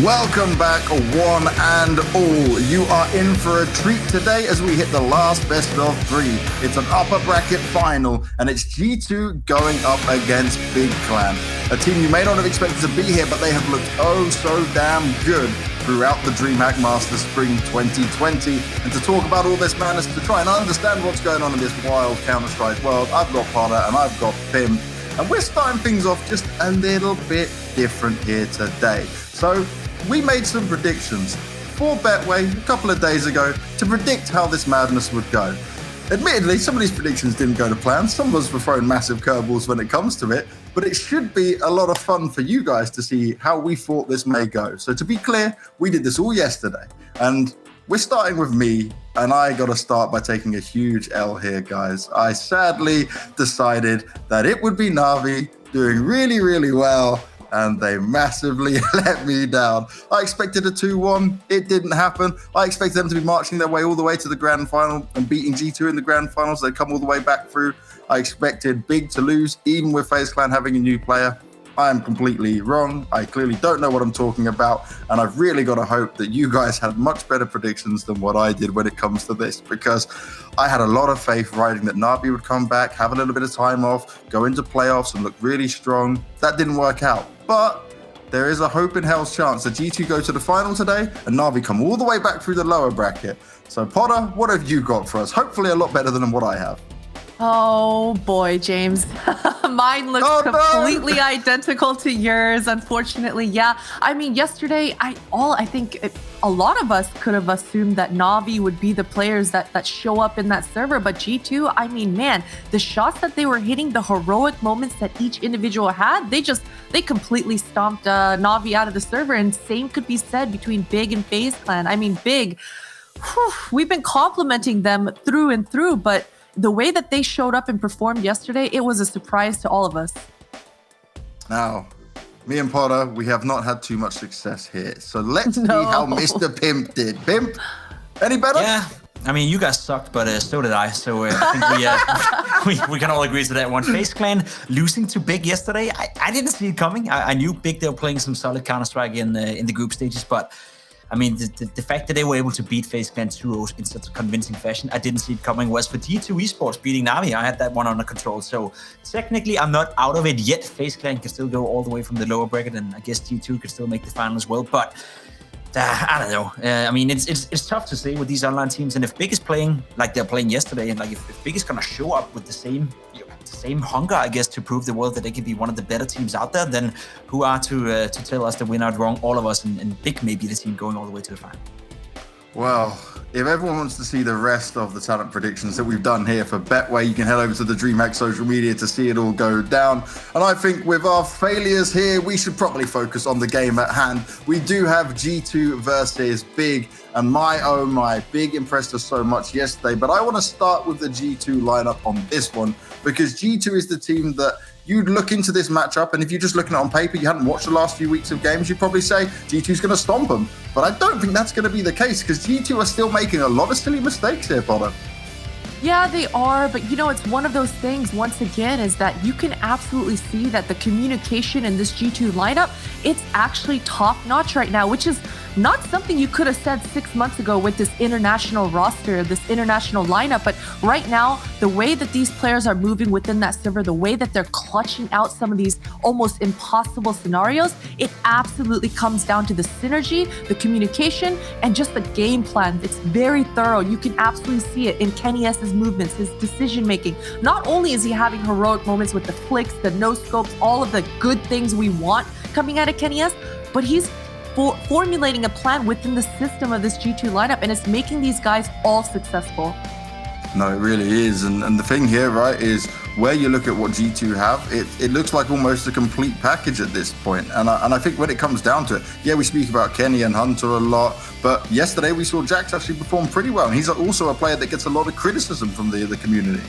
Welcome back, one and all. You are in for a treat today as we hit the last best of 3. It's an upper bracket final, and it's G2 going up against Big Clan, a team you may not have expected to be here, but they have looked oh so damn good throughout the DreamHack Masters Spring 2020. And to talk about all this madness, to try and understand what's going on in this wild Counter-Strike world, I've got Potter and I've got Pim, and we're starting things off just a little bit different here today. So we made some predictions for Betway a couple of days ago to predict how this madness would go. Admittedly, some of these predictions didn't go to plan. Some of us were throwing massive curveballs when it comes to it, but it should be a lot of fun for you guys to see how we thought this may go. So to be clear, we did this all yesterday, and we're starting with me, and I got to start by taking a huge L here, guys. I sadly decided that it would be Na'Vi doing really, really well, and they massively let me down. I expected a 2-1. It didn't happen. I expected them to be marching their way all the way to the grand final and beating G2 in the grand finals. They'd come all the way back through. I expected Big to lose, even with FaZe Clan having a new player. I am completely wrong. I clearly don't know what I'm talking about, and I've really got to hope that you guys had much better predictions than what I did when it comes to this, because I had a lot of faith riding that Na'Vi would come back, have a little bit of time off, go into playoffs and look really strong. That didn't work out, but there is a hope in hell's chance that G2 go to the final today and Na'Vi come all the way back through the lower bracket. So Potter, what have you got for us? Hopefully a lot better than what I have. Oh boy, James. Mine looks completely identical to yours, unfortunately. Yeah, I mean, yesterday, I think a lot of us could have assumed that Na'Vi would be the players that show up in that server, but G2, I mean, man, the shots that they were hitting, the heroic moments that each individual had, they completely stomped Na'Vi out of the server, and same could be said between Big and FaZe Clan. I mean, Big, we've been complimenting them through and through, but the way that they showed up and performed yesterday, it was a surprise to all of us. Now, me and Potter, we have not had too much success here. So let's see how Mr. Pimp did. Pimp, any better? Yeah, I mean, you guys sucked, but so did I. So I think we can all agree to that one. FaZe Clan losing to Big yesterday, I didn't see it coming. I knew Big, they were playing some solid Counter-Strike in the group stages, but I mean, the fact that they were able to beat FaZe Clan 2-0 in such a convincing fashion, I didn't see it coming. Was for G2 Esports beating Na'Vi, I had that one under control. So technically, I'm not out of it yet. FaZe Clan can still go all the way from the lower bracket, and I guess G2 could still make the final as well. But I don't know. I mean, it's tough to say with these online teams. And if Big is playing like they're playing yesterday, and like if Big is gonna show up with the same hunger, I guess, to prove the world that they can be one of the better teams out there, then who are to tell us that we're not wrong, all of us, and Big may be the team going all the way to the final. Well, if everyone wants to see the rest of the talent predictions that we've done here for Betway, you can head over to the DreamHack social media to see it all go down. And I think with our failures here, we should probably focus on the game at hand. We do have G2 versus Big, and my Big impressed us so much yesterday. But I want to start with the G2 lineup on this one, because G2 is the team that you'd look into this matchup, and if you're just looking at it on paper, you hadn't watched the last few weeks of games, you'd probably say G2's going to stomp them. But I don't think that's going to be the case, because G2 are still making a lot of silly mistakes here, Potter. Yeah, they are, but you know, it's one of those things, once again, is that you can absolutely see that the communication in this G2 lineup, it's actually top-notch right now, which is not something you could have said 6 months ago with this international roster, this international lineup. But right now, the way that these players are moving within that server, the way that they're clutching out some of these almost impossible scenarios, it absolutely comes down to the synergy, the communication, and just the game plan. It's very thorough. You can absolutely see it in Kenny S's movements, his decision-making. Not only is he having heroic moments with the flicks, the no-scopes, all of the good things we want coming out of Kenny S, but he's formulating a plan within the system of this G2 lineup, and it's making these guys all successful. No, it really is. And the thing here, right, is where you look at what G2 have, it looks like almost a complete package at this point. And I think when it comes down to it, yeah, we speak about Kenny and Hunter a lot, but yesterday we saw Jax actually perform pretty well. And he's also a player that gets a lot of criticism from the community.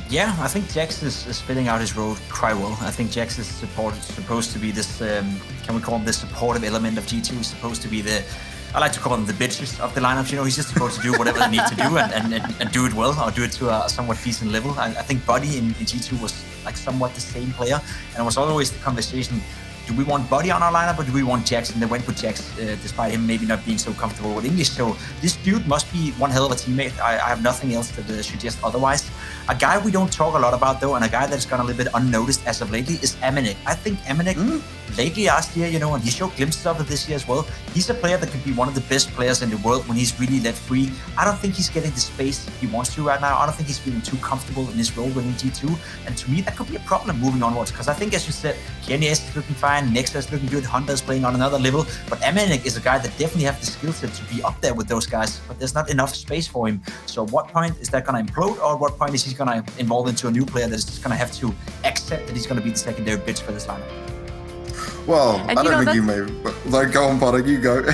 Yeah, I think Jax is filling out his role quite well. I think Jax is supposed to be this, can we call him the supportive element of G2? He's supposed to be I like to call them the bitches of the lineups. You know, he's just supposed to do whatever they need to do and do it well, or do it to a somewhat decent level. I think Buddy in G2 was like somewhat the same player, and it was always the conversation, do we want Buddy on our lineup or do we want Jax? And they went with Jax, despite him maybe not being so comfortable with English. So this dude must be one hell of a teammate. I have nothing else to suggest otherwise. A guy we don't talk a lot about though, and a guy that's gone a little bit unnoticed as of lately is Amanek. I think Amanek lately last year, and he showed glimpses of it this year as well. He's a player that could be one of the best players in the world when he's really let free. I don't think he's getting the space he wants to right now. I don't think he's feeling too comfortable in his role within G2. And to me, that could be a problem moving onwards. Because I think, as you said, Kenny is looking fine, Nexa is looking good, Hunter is playing on another level. But Amanek is a guy that definitely has the skill set to be up there with those guys. But there's not enough space for him. So at what point is that going to implode? Or at what point is he going to evolve into a new player that is just going to have to accept that he's going to be the secondary bitch for this lineup? Well, and I don't think you may. But go on, Potter, you go.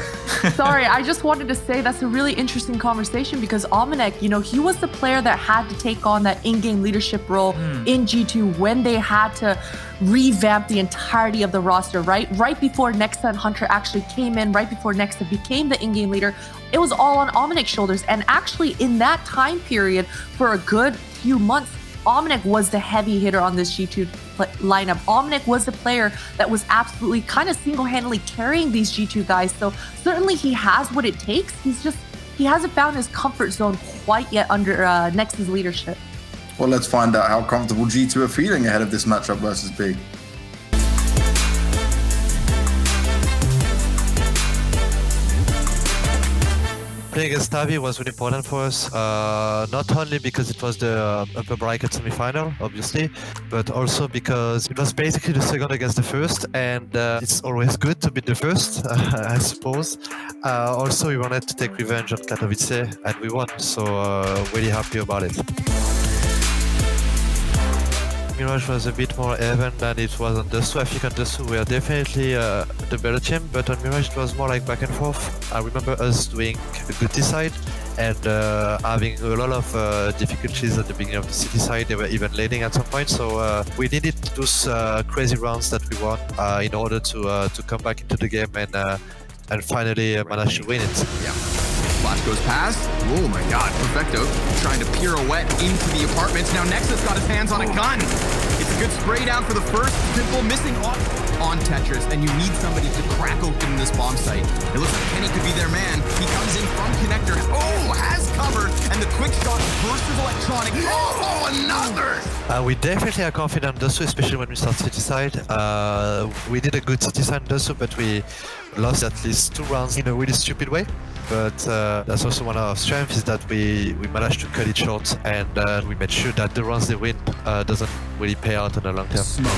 Sorry, I just wanted to say that's a really interesting conversation because Amanek, he was the player that had to take on that in-game leadership role in G2 when they had to revamp the entirety of the roster, right? Right before Nexa and Hunter actually came in, right before Nexa became the in-game leader, it was all on Amanek's shoulders. And actually, in that time period, for a good few months, Amanek was the heavy hitter on this G2 lineup. Amanek was the player that was absolutely kind of single-handedly carrying these G2 guys. So certainly he has what it takes. He hasn't found his comfort zone quite yet under Nexa's leadership. Well, let's find out how comfortable G2 are feeling ahead of this matchup versus Big. Playing against Tavi was really important for us, not only because it was the upper bracket semi-final, obviously, but also because it was basically the second against the first, and it's always good to beat the first, I suppose. Also, we wanted to take revenge on Katowice, and we won, so really happy about it. Mirage was a bit more even than it was on Dust2. I think on Dust2 we are definitely the better team, but on Mirage it was more like back and forth. I remember us doing a good T side and having a lot of difficulties at the beginning of the city side. They were even leading at some point, so we needed those crazy rounds that we won in order to come back into the game and finally manage to win it. Yeah. Flash goes past. Oh my god, Perfecto trying to pirouette into the apartments. Now Nexa's got his hands on a gun. It's a good spray down for the first. Simple missing on Tetris, and you need somebody to crack open this bomb site. It looks like Kenny could be their man. He comes in from connector. Oh, has cover, and the quick shot versus Electronic. Oh, another! We definitely are confident in Dust2, especially when we start city side. We did a good city side in Dust2, but we lost at least 2 rounds in a really stupid way. But that's also one of our strengths, is that we managed to cut it short, and we made sure that the rounds they win doesn't really pay out in the long term. Smoke.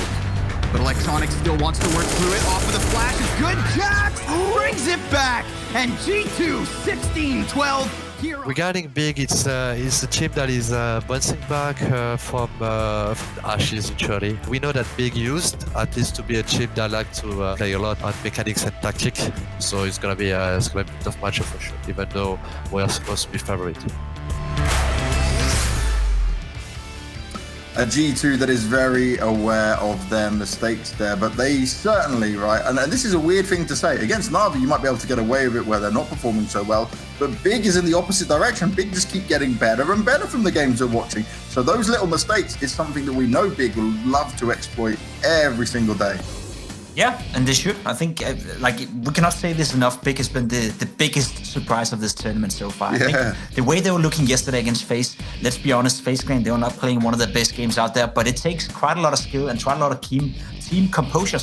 But Electronic still wants to work through it. Off of the flash is good. Jax brings it back, and G2 16-12. Regarding Big, it's a team that is bouncing back from ashes, actually. We know that Big used at least to be a team that like to play a lot on mechanics and tactics, so it's gonna be a tough matchup for sure, even though we are supposed to be favorite. A G2 that is very aware of their mistakes there, but they certainly, right, and this is a weird thing to say, against Na'Vi you might be able to get away with it where they're not performing so well, but Big is in the opposite direction. Big just keep getting better and better from the games we're watching. So those little mistakes is something that we know Big will love to exploit every single day. Yeah, and they should. I think, we cannot say this enough. Big has been the biggest surprise of this tournament so far. Yeah. I think the way they were looking yesterday against FaZe, let's be honest, FaZe Clan, they were not playing one of the best games out there, but it takes quite a lot of skill and quite a lot of team composure,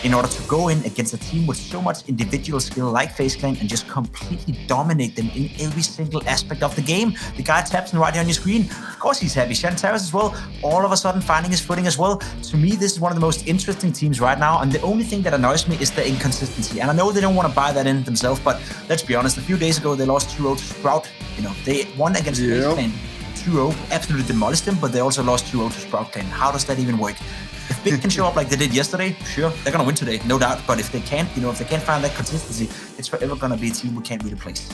in order to go in against a team with so much individual skill like FaZe Clan and just completely dominate them in every single aspect of the game. The guy taps in right here on your screen. Of course he's happy. Shantaris as well, all of a sudden finding his footing as well. To me, this is one of the most interesting teams right now, and the only thing that annoys me is the inconsistency. And I know they don't want to buy that in themselves, but let's be honest, a few days ago they lost 2-0 to Sprout. They won against FaZe Clan 2-0, absolutely demolished them, but they also lost 2-0 to Sprout Clan. How does that even work? If Big can show up like they did yesterday, sure, they're going to win today, no doubt. But if they can't, if they can't find that consistency, it's forever going to be a team we can't really replace.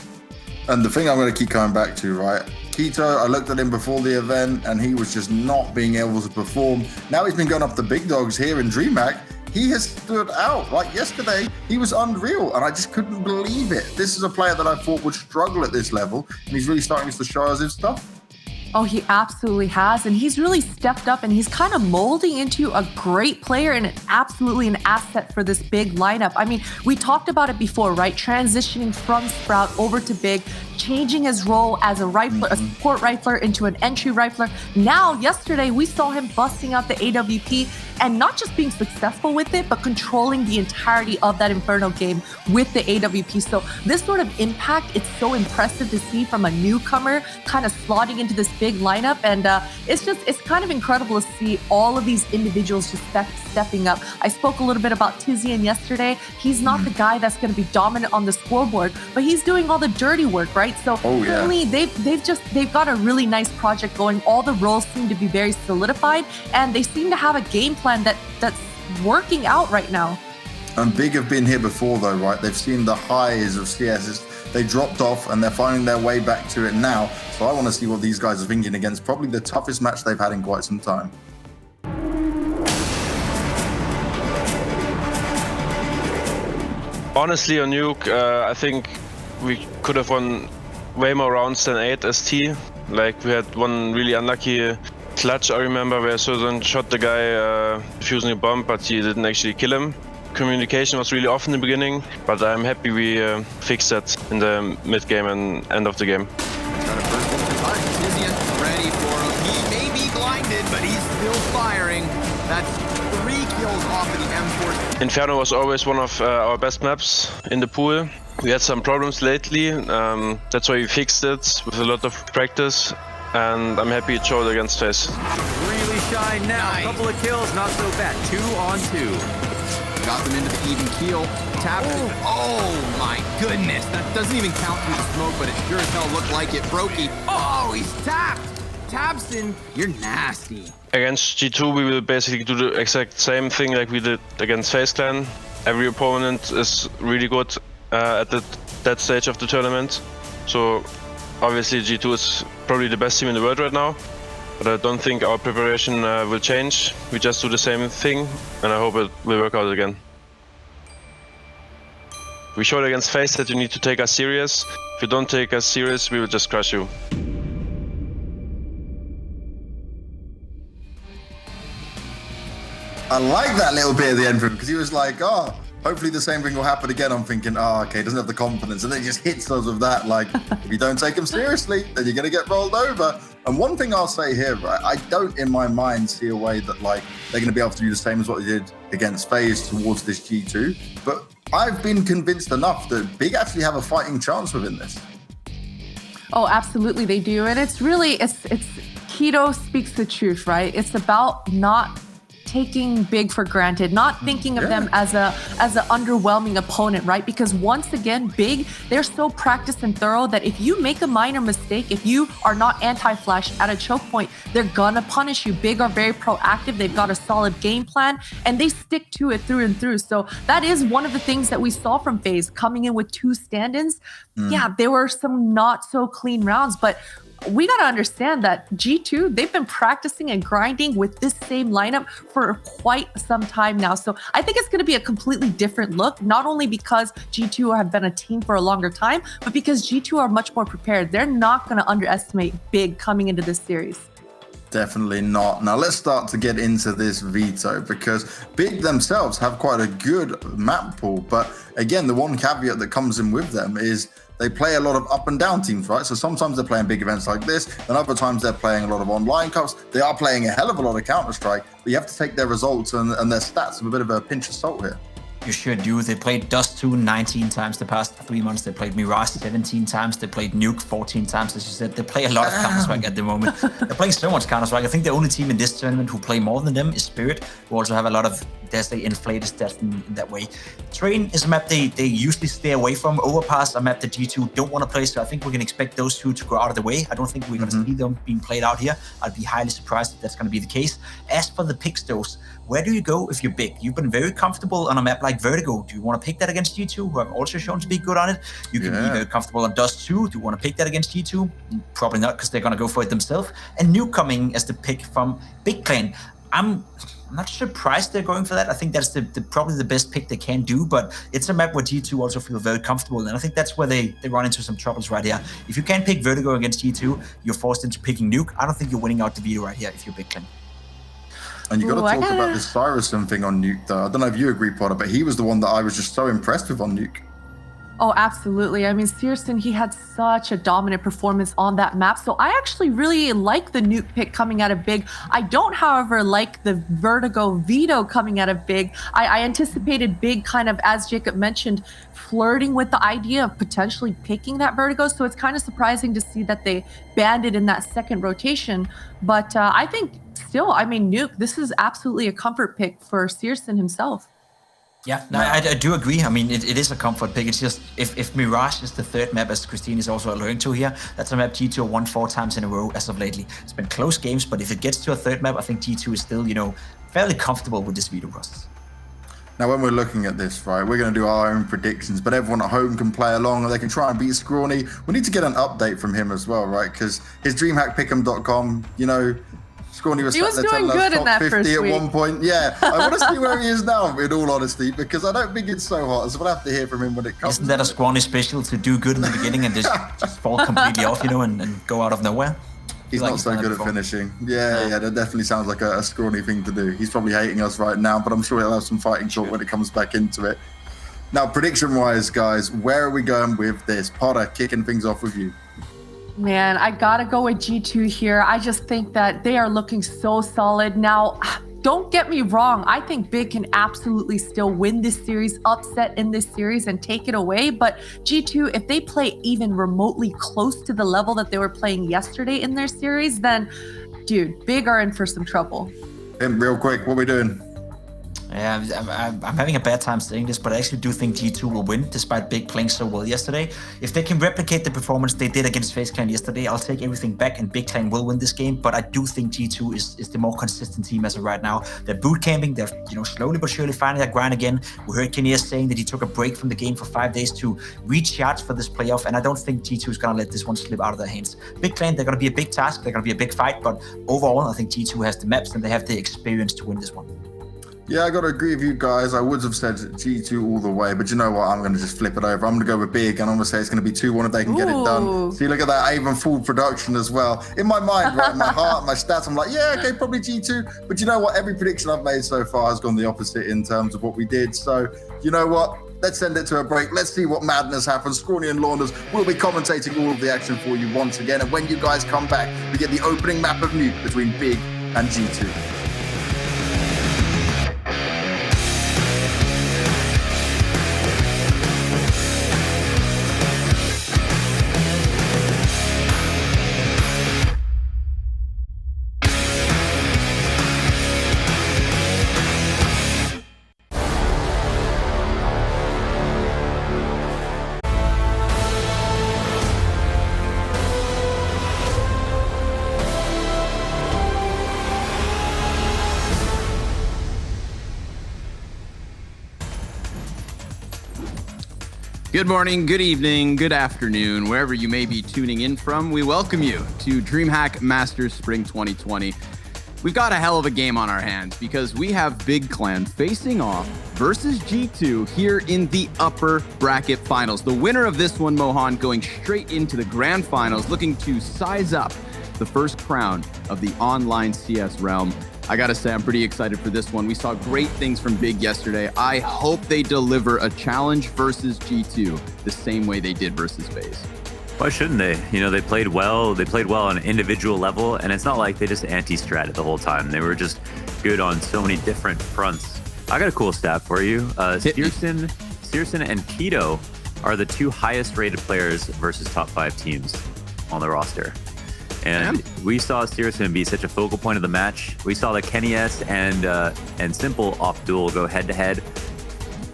And the thing I'm going to keep coming back to, right? Keto, I looked at him before the event and he was just not being able to perform. Now he's been going up the big dogs here in DreamHack. He has stood out. Like yesterday, he was unreal and I just couldn't believe it. This is a player that I thought would struggle at this level and he's really starting to show us his stuff. Oh, he absolutely has. And he's really stepped up and he's kind of molding into a great player and absolutely an asset for this big lineup. I mean, we talked about it before, right? Transitioning from Sprout over to Big, changing his role as a rifler, a support rifler into an entry rifler. Now, yesterday, we saw him busting out the AWP and not just being successful with it, but controlling the entirety of that Inferno game with the AWP. So this sort of impact, it's so impressive to see from a newcomer kind of slotting into this big lineup. And it's kind of incredible to see all of these individuals just stepping up. I spoke a little bit about Tizian yesterday. He's not the guy that's going to be dominant on the scoreboard, but he's doing all the dirty work, right? So certainly they've got a really nice project going. All the roles seem to be very solidified, and they seem to have a game plan that's working out right now. And Big have been here before though, right? They've seen the highs of CS. They dropped off and they're finding their way back to it now. So I want to see what these guys are thinking against probably the toughest match they've had in quite some time. Honestly, on Nuke, I think we could have won way more rounds than 8 ST. Like, we had one really unlucky clutch, I remember, where Sozon shot the guy defusing a bomb, but he didn't actually kill him. Communication was really off in the beginning, but I'm happy we fixed that in the mid game and end of the game. Got a first one to touch. Tizian ready for him. He may be blinded, but he's still firing. That's 3 kills off of the M4. Inferno was always one of our best maps in the pool. We had some problems lately, that's why we fixed it with a lot of practice, and I'm happy it showed against FaZe. Really shine now. A couple of kills, not so bad. 2 on 2. Got them into the even keel. Tapped. Oh my goodness. That doesn't even count through the smoke, but it sure as hell looked like it. Brokey. Oh, he's tapped. Tabson, you're nasty. Against G2, we will basically do the exact same thing like we did against FaZe Clan. Every opponent is really good at that stage of the tournament. So obviously G2 is probably the best team in the world right now. But I don't think our preparation will change. We just do the same thing, and I hope it will work out again. We showed against FaZe that you need to take us serious. If you don't take us serious, we will just crush you. I like that little bit at the end for him because he was like, oh, hopefully the same thing will happen again. I'm thinking, oh, okay, doesn't have the confidence. And then he just hits us of that. Like, if you don't take him seriously, then you're going to get rolled over. And one thing I'll say here, right, I don't in my mind see a way that like they're going to be able to do the same as what they did against FaZe towards this G2. But I've been convinced enough that Big actually have a fighting chance within this. Oh, absolutely they do. And it's really, it's Keto speaks the truth, right? It's about not taking Big for granted, not thinking of them as an underwhelming opponent, right? Because once again, Big, they're so practiced and thorough that if you make a minor mistake, if you are not anti-flash at a choke point, they're gonna punish you. Big are very proactive. They've got a solid game plan and they stick to it through and through. So that is one of the things that we saw from FaZe coming in with 2 stand-ins. Yeah, there were some not so clean rounds, but we got to understand that G2, they've been practicing and grinding with this same lineup for quite some time now. So I think it's going to be a completely different look, not only because G2 have been a team for a longer time, but because G2 are much more prepared. They're not going to underestimate Big coming into this series. Definitely not. Now let's start to get into this Veto because Big themselves have quite a good map pool. But again, the one caveat that comes in with them is they play a lot of up and down teams, right? So sometimes they're playing big events like this, and other times they're playing a lot of online cups. They are playing a hell of a lot of Counter-Strike, but you have to take their results and their stats with a bit of a pinch of salt here. You should do. They played Dust 2 19 times the past 3 months. They played Mirage 17 times. They played Nuke 14 times, as you said. They play a lot of Counter-Strike at the moment. They're playing so much Counter-Strike. I think the only team in this tournament who play more than them is Spirit, who also have a lot of, dare say, inflated stats in that way. Train is a map they usually stay away from. Overpass, a map that G2 don't want to play, so I think we can expect those two to go out of the way. I don't think we're going to see them being played out here. I'd be highly surprised if that's going to be the case. As for the picks, those, where do you go if you're Big? You've been very comfortable on a map like Vertigo. Do you want to pick that against G2, who have also shown to be good on it? You can be very comfortable on Dust 2. Do you want to pick that against G2? Probably not, because they're going to go for it themselves. And Nuke coming as the pick from Big Clan. I'm I'm not surprised they're going for that. I think that's probably the best pick they can do, but it's a map where G2 also feel very comfortable, and I think that's where they run into some troubles right here. If you can't pick Vertigo against G2, you're forced into picking Nuke. I don't think you're winning out the Veto right here if you're big clan. And you got to talk about this Cyrusson thing on Nuke, though. I don't know if you agree, Potter, but he was the one that I was just so impressed with on Nuke. Oh, absolutely. I mean, Searson, he had such a dominant performance on that map. So I actually really like the Nuke pick coming out of Big. I don't, however, like the Vertigo Veto coming out of Big. I anticipated Big kind of, as Jacob mentioned, flirting with the idea of potentially picking that Vertigo. So it's kind of surprising to see that they banned it in that second rotation. But I think still, I mean, Nuke, this is absolutely a comfort pick for Searson himself. Yeah, no, I do agree. I mean, it is a comfort pick. It's just, if Mirage is the third map, as Christine is also alluding to here, that's a map G2 won 4 times in a row as of lately. It's been close games, but if it gets to a third map, I think G2 is still, fairly comfortable with this Veto process. Now, when we're looking at this, right, we're going to do our own predictions, but everyone at home can play along and they can try and beat Scrawny. We need to get an update from him as well, right? Because his DreamHackPick'em.com, Scrawny was doing good in that 50 first at week. one point. Yeah, I want to see where he is now, in all honesty, because I don't think it's so hot. So we'll have to hear from him when it comes. Isn't that a Scrawny special to do good in the beginning and just fall completely off, and go out of nowhere? He's not so good at finishing. Yeah, that definitely sounds like a Scrawny thing to do. He's probably hating us right now, but I'm sure he'll have some fighting talk when it comes back into it. Now, prediction-wise, guys, where are we going with this? Potter, kicking things off with you. Man, I gotta go with G2 here. I just think that they are looking so solid. Now, don't get me wrong. I think Big can absolutely still win this series, upset in this series, and take it away. But G2, if they play even remotely close to the level that they were playing yesterday in their series, then, dude, Big are in for some trouble. Real quick, what are we doing? Yeah, I'm having a bad time saying this, but I actually do think G2 will win, despite Big playing so well yesterday. If they can replicate the performance they did against FaZe Clan yesterday, I'll take everything back and Big Clan will win this game. But I do think G2 is the more consistent team as of right now. They're boot camping, they're slowly but surely finding their grind again. We heard Kenias saying that he took a break from the game for 5 days to recharge for this playoff, and I don't think G2 is gonna let this one slip out of their hands. Big Clan, they're gonna be a big task, they're gonna be a big fight, but overall, I think G2 has the maps and they have the experience to win this one. Yeah, I got to agree with you guys. I would have said G2 all the way, but you know what? I'm going to just flip it over. I'm going to go with Big, and I'm going to say it's going to be 2-1 if they can get it done. See, look at that. I even full production as well. In my mind, right, my heart, my stats, I'm like, yeah, okay, probably G2. But you know what? Every prediction I've made so far has gone the opposite in terms of what we did. So, you know what? Let's send it to a break. Let's see what madness happens. Scrawny and Launders will be commentating all of the action for you once again. And when you guys come back, we get the opening map of Nuke between Big and G2. Good morning, good evening, good afternoon, wherever you may be tuning in from. We welcome you to DreamHack Masters Spring 2020. We've got a hell of a game on our hands because we have Big Clan facing off versus G2 here in the upper bracket finals. The winner of this one, Mohan, going straight into the grand finals, looking to size up the first crown of the online CS realm. I gotta say, I'm pretty excited for this one. We saw great things from Big yesterday. I hope they deliver a challenge versus G2 the same way they did versus FaZe. Why shouldn't they? They played well. They played well on an individual level, and it's not like they just anti-stratted the whole time. They were just good on so many different fronts. I got a cool stat for you. Searson and Keto are the 2 highest rated players versus top 5 teams on the roster. And we saw Searson be such a focal point of the match. We saw the Kenias and Simple off duel go head-to-head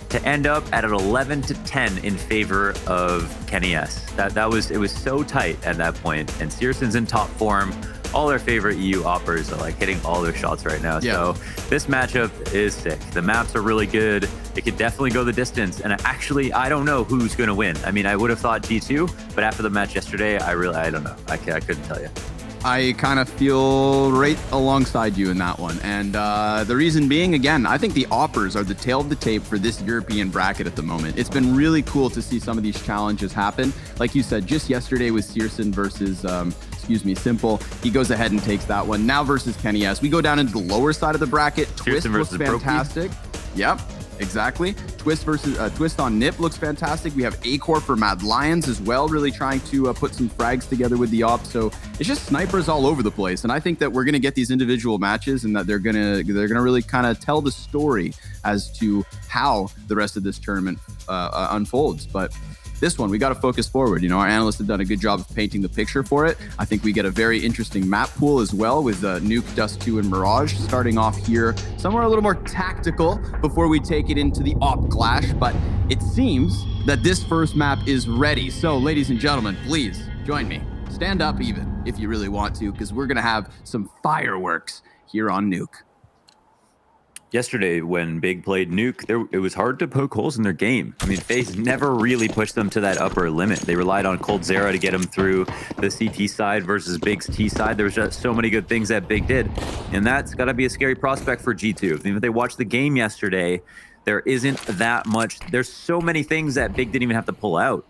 to end up at an 11-10 in favor of Kenias. It was so tight at that point. And Searson's in top form. All their favorite EU oppers are hitting all their shots right now. Yeah. So this matchup is sick. The maps are really good. It could definitely go the distance. And actually, I don't know who's going to win. I mean, I would have thought G2, but after the match yesterday, I don't know. I couldn't tell you. I kind of feel right alongside you in that one. And the reason being, again, I think the Oppers are the tail of the tape for this European bracket at the moment. It's been really cool to see some of these challenges happen. Like you said, just yesterday with Searson versus, Simple. He goes ahead and takes that one. Now versus Kenny S. We go down into the lower side of the bracket. Twist looks fantastic. Yep. Exactly. Twist on Nip looks fantastic. We have Acor for Mad Lions as well, really trying to put some frags together with the op. So it's just snipers all over the place. And I think that we're going to get these individual matches and that they're gonna really kind of tell the story as to how the rest of this tournament unfolds. But this one, we got to focus forward. You know, our analysts have done a good job of painting the picture for it. I think we get a very interesting map pool as well with Nuke, Dust 2, and Mirage starting off here somewhere a little more tactical before we take it into the op clash. But it seems that this first map is ready. So, ladies and gentlemen, please join me. Stand up even if you really want to, because we're going to have some fireworks here on Nuke. Yesterday, when Big played Nuke, it was hard to poke holes in their game. I mean, FaZe never really pushed them to that upper limit. They relied on Cold Zera to get them through the CT side versus Big's T side. There was just so many good things that Big did. And that's got to be a scary prospect for G2. If they watched the game yesterday, there isn't that much. There's so many things that Big didn't even have to pull out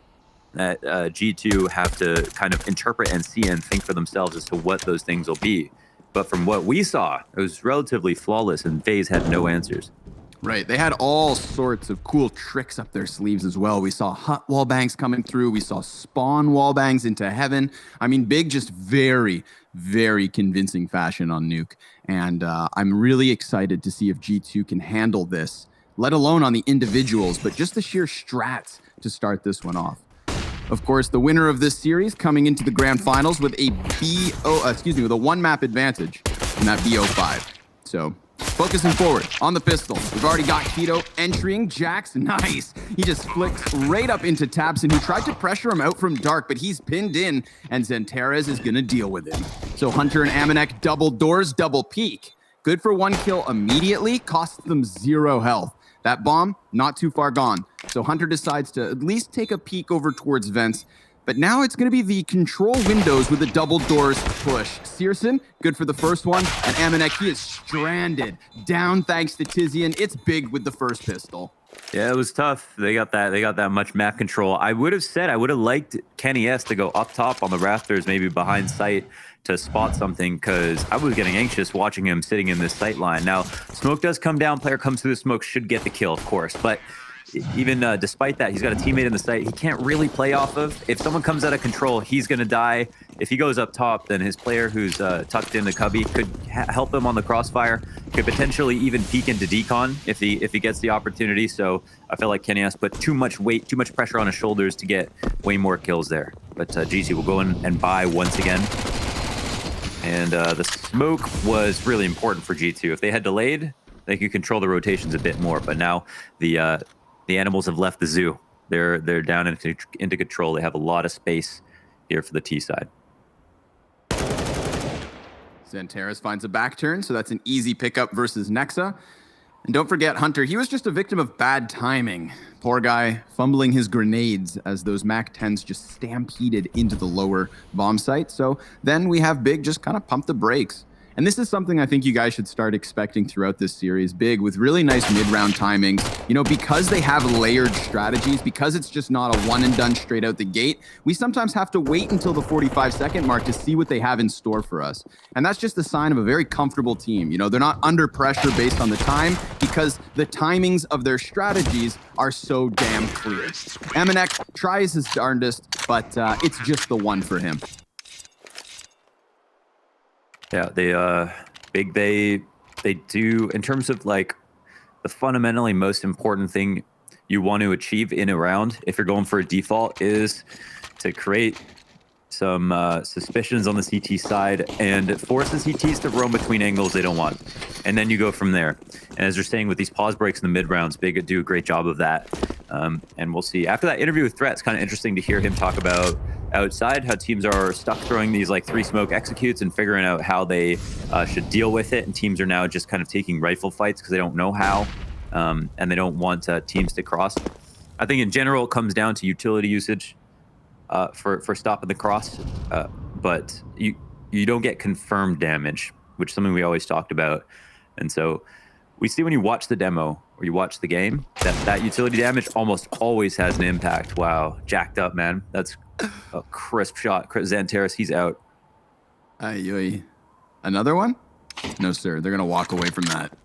that G2 have to kind of interpret and see and think for themselves as to what those things will be. But from what we saw, it was relatively flawless, and FaZe had no answers. Right. They had all sorts of cool tricks up their sleeves as well. We saw hut wallbangs coming through. We saw spawn wallbangs into heaven. I mean, Big just very, very convincing fashion on Nuke. And I'm really excited to see if G2 can handle this, let alone on the individuals, but just the sheer strats to start this one off. Of course, the winner of this series coming into the grand finals with a with a one map advantage in that BO5. So focusing forward on the pistol. We've already got Keto entering. Jax, nice. He just flicks right up into Tabson, who tried to pressure him out from dark, but he's pinned in, and Xantares is gonna deal with him. So Hunter and Amanek double doors, double peek. Good for one kill immediately, costs them 0 health. That bomb, not too far gone. So Hunter decides to at least take a peek over towards vents. But now it's going to be the control windows with the double doors push. Searson, good for the first one. And Amanek, he is stranded. Down thanks to Tizian. It's Big with the first pistol. Yeah, it was tough. They got that much map control. I would have liked Kenny S to go up top on the rafters, maybe behind sight, to spot something, because I was getting anxious watching him sitting in this sight line. Now, smoke does come down, player comes through the smoke, should get the kill, of course, but even despite that, he's got a teammate in the site he can't really play off of. If someone comes out of control, he's going to die. If he goes up top, then his player who's tucked into Cubby could help him on the crossfire, could potentially even peek into decon if he gets the opportunity. So I feel like Kenny has put too much weight, too much pressure on his shoulders to get way more kills there. But GG will go in and buy once again. And the smoke was really important for G2. If they had delayed, they could control the rotations a bit more. But now the animals have left the zoo. They're down into control. They have a lot of space here for the T side. Xantares finds a back turn, so that's an easy pickup versus Nexa. And don't forget Hunter, he was just a victim of bad timing. Poor guy fumbling his grenades as those MAC-10s just stampeded into the lower bomb site. So then we have Big just kind of pump the brakes. And this is something I think you guys should start expecting throughout this series. Big with really nice mid-round timings. You know, because they have layered strategies, because it's just not a one and done straight out the gate, we sometimes have to wait until the 45-second mark to see what they have in store for us. And that's just a sign of a very comfortable team. You know, they're not under pressure based on the time because the timings of their strategies are so damn clear. Amanek tries his darndest, but it's just the one for him. Yeah, they do, in terms of like the fundamentally most important thing you want to achieve in a round, if you're going for a default, is to create some suspicions on the CT side and force the CTs to roam between angles they don't want. And then you go from there. And as you're saying, with these pause breaks in the mid rounds, Big do a great job of that. And we'll see. After that interview with Threat, it's kind of interesting to hear him talk about outside, how teams are stuck throwing these like 3 smoke executes and figuring out how they should deal with it. And teams are now just kind of taking rifle fights because they don't know how. And they don't want teams to cross. I think in general, it comes down to utility usage for stopping the cross. But you don't get confirmed damage, which is something we always talked about. And so we see when you watch the demo or you watch the game that utility damage almost always has an impact. Wow, jacked up, man. That's a crisp shot. Xantares, he's out. Another one? No, sir. They're going to walk away from that.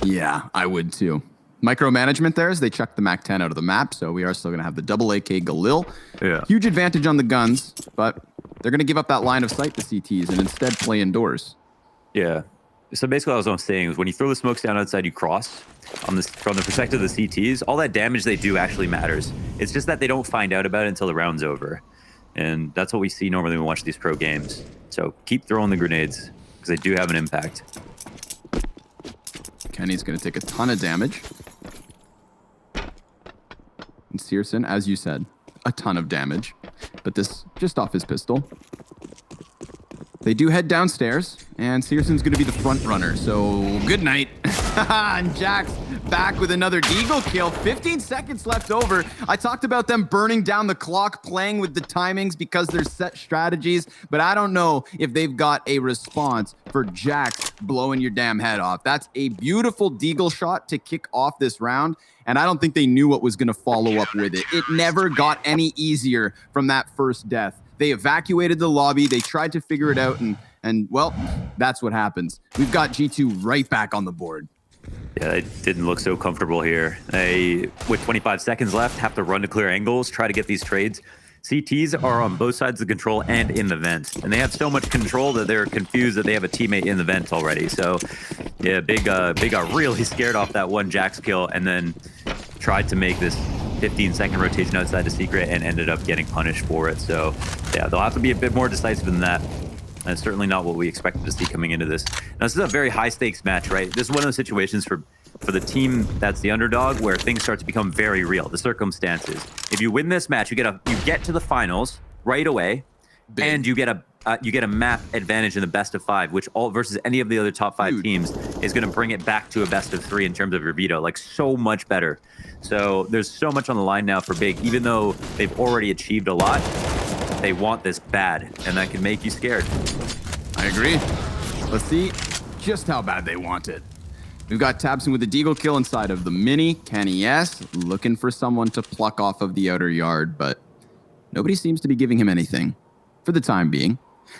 Yeah, I would too. Micromanagement there as they chuck the MAC-10 out of the map, so we are still going to have the double AK Galil. Yeah. Huge advantage on the guns, but they're going to give up that line of sight to CTs and instead play indoors. Yeah. So basically what I was saying is when you throw the smokes down outside, you cross. From the perspective of the CTs, all that damage they do actually matters. It's just that they don't find out about it until the round's over. And that's what we see normally when we watch these pro games. So keep throwing the grenades, because they do have an impact. Kenny's going to take a ton of damage. And Searson, as you said, a ton of damage. But this just off his pistol. They do head downstairs, and Searson's going to be the front runner. So good night. And Jax back with another Deagle kill. 15 seconds left over. I talked about them burning down the clock, playing with the timings because there's set strategies, but I don't know if they've got a response for Jax blowing your damn head off. That's a beautiful Deagle shot to kick off this round, and I don't think they knew what was going to follow up with it. It never got any easier from that first death. They evacuated the lobby. They tried to figure it out, and well, that's what happens. We've got G2 right back on the board. Yeah, they didn't look so comfortable here. They, with 25 seconds left, have to run to clear angles, try to get these trades. CTs are on both sides of the control and in the vent, and they have so much control that they're confused that they have a teammate in the vent already. So, yeah, Big got really scared off that one Jax kill, and then tried to make this 15-second rotation outside the secret and ended up getting punished for it. So, yeah, they'll have to be a bit more decisive than that. That's certainly not what we expected to see coming into this. Now, this is a very high-stakes match, right? This is one of those situations for the team that's the underdog where things start to become very real, the circumstances. If you win this match, you get to the finals right away, and you get a map advantage in the best of 5, which all versus any of the other top 5 teams is going to bring it back to a best of 3 in terms of your veto, like so much better. So there's so much on the line now for Big, even though they've already achieved a lot. They want this bad, and that can make you scared. I agree. Let's see just how bad they want it. We've got Tabson with the Deagle kill inside of the Mini. Kenny S looking for someone to pluck off of the outer yard, but nobody seems to be giving him anything for the time being.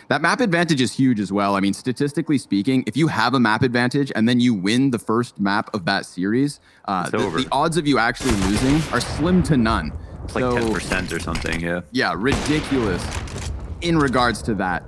That map advantage is huge as well. I mean, statistically speaking, if you have a map advantage and then you win the first map of that series, the odds of you actually losing are slim to none. It's like 10% or something, yeah. Yeah, ridiculous in regards to that.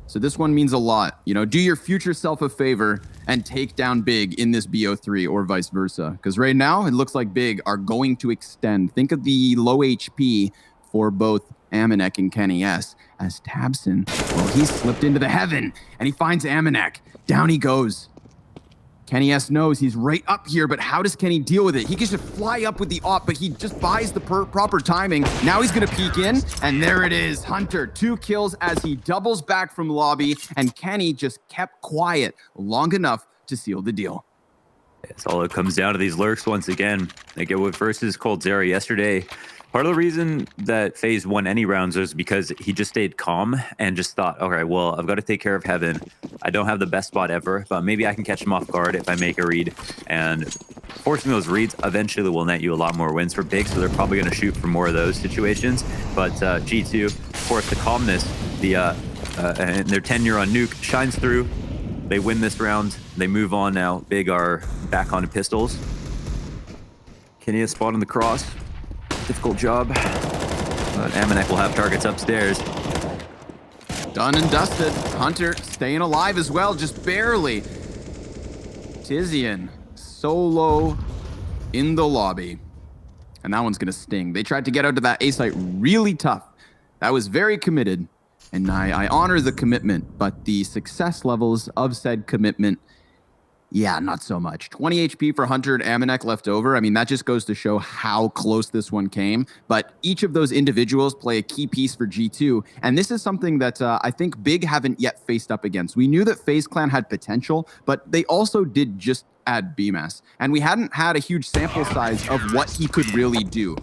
So this one means a lot. You know, do your future self a favor and take down Big in this BO3 or vice versa. Because right now, it looks like Big are going to extend. Think of the low HP for both Amanek and Kenny S. As Tabson, well, he's slipped into the heaven, and he finds Amanek. Down he goes. Kenny S knows he's right up here, but how does Kenny deal with it? He can just fly up with the op, but he just buys the proper timing. Now he's going to peek in, and there it is. Hunter, 2 kills as he doubles back from lobby, and Kenny just kept quiet long enough to seal the deal. It's all it comes down to these lurks once again. They get with versus Coldzera yesterday. Part of the reason that FaZe won any rounds was because he just stayed calm and just thought, okay, well, I've got to take care of Heaven. I don't have the best spot ever, but maybe I can catch him off guard if I make a read. And forcing those reads eventually will net you a lot more wins for Big, so they're probably going to shoot for more of those situations. But G2, of course, the calmness, and their tenure on Nuke shines through. They win this round. They move on now. Big are back onto pistols. Kenny has spot on the cross. Difficult job. But Amanek will have targets upstairs. Done and dusted. Hunter staying alive as well, just barely. Tizian solo in the lobby. And that one's going to sting. They tried to get out to that A site really tough. That was very committed. And I honor the commitment, but the success levels of said commitment, Yeah, not so much. 20 HP for Hunter and Amanek left over. I mean, that just goes to show how close this one came. But each of those individuals play a key piece for G2. And this is something that I think Big haven't yet faced up against. We knew that FaZe Clan had potential, but they also did just add BMS. And we hadn't had a huge sample size of what he could really do.